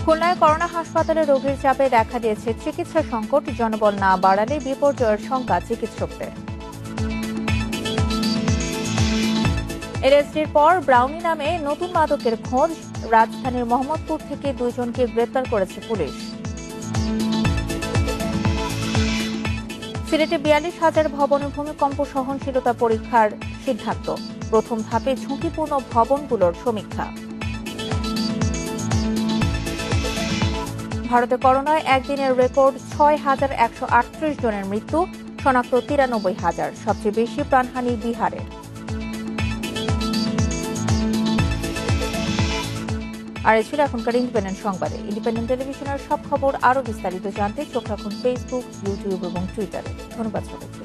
খুলনায় করোনা হাসপাতালে রোগীর চাপে দেখা দিয়েছে চিকিৎসা সংকট। জনবল না বাড়ালে বিপর্যয়ের শঙ্কা চিকিৎসকদের। এলএসডির পর ব্রাউনি নামে নতুন মাদকের খোঁজ। রাজধানীর মোহাম্মদপুর থেকে 2 জনকে গ্রেপ্তার করেছে পুলিশ। সিলেটে 42,000 ভবনে ভূমিকম্প সহনশীলতা পরীক্ষার সিদ্ধান্ত। প্রথম ধাপে ঝুঁকিপূর্ণ ভবনগুলোর সমীক্ষা। ভারতে করোনায় একদিনের রেকর্ড 6,138 জনের মৃত্যু, শনাক্ত 93,000। সবচেয়ে বেশি প্রাণহানি বিহারে। আর এই ছিল এখনকার ইন্ডিপেন্ডেন্ট সংবাদে। ইন্ডিপেন্ডেন্ট টেলিভিশনের সব খবর আরো বিস্তারিত জানতে চোখ রাখুন ফেসবুক, ইউটিউব এবং টুইটারে। ধন্যবাদ সবাইকে।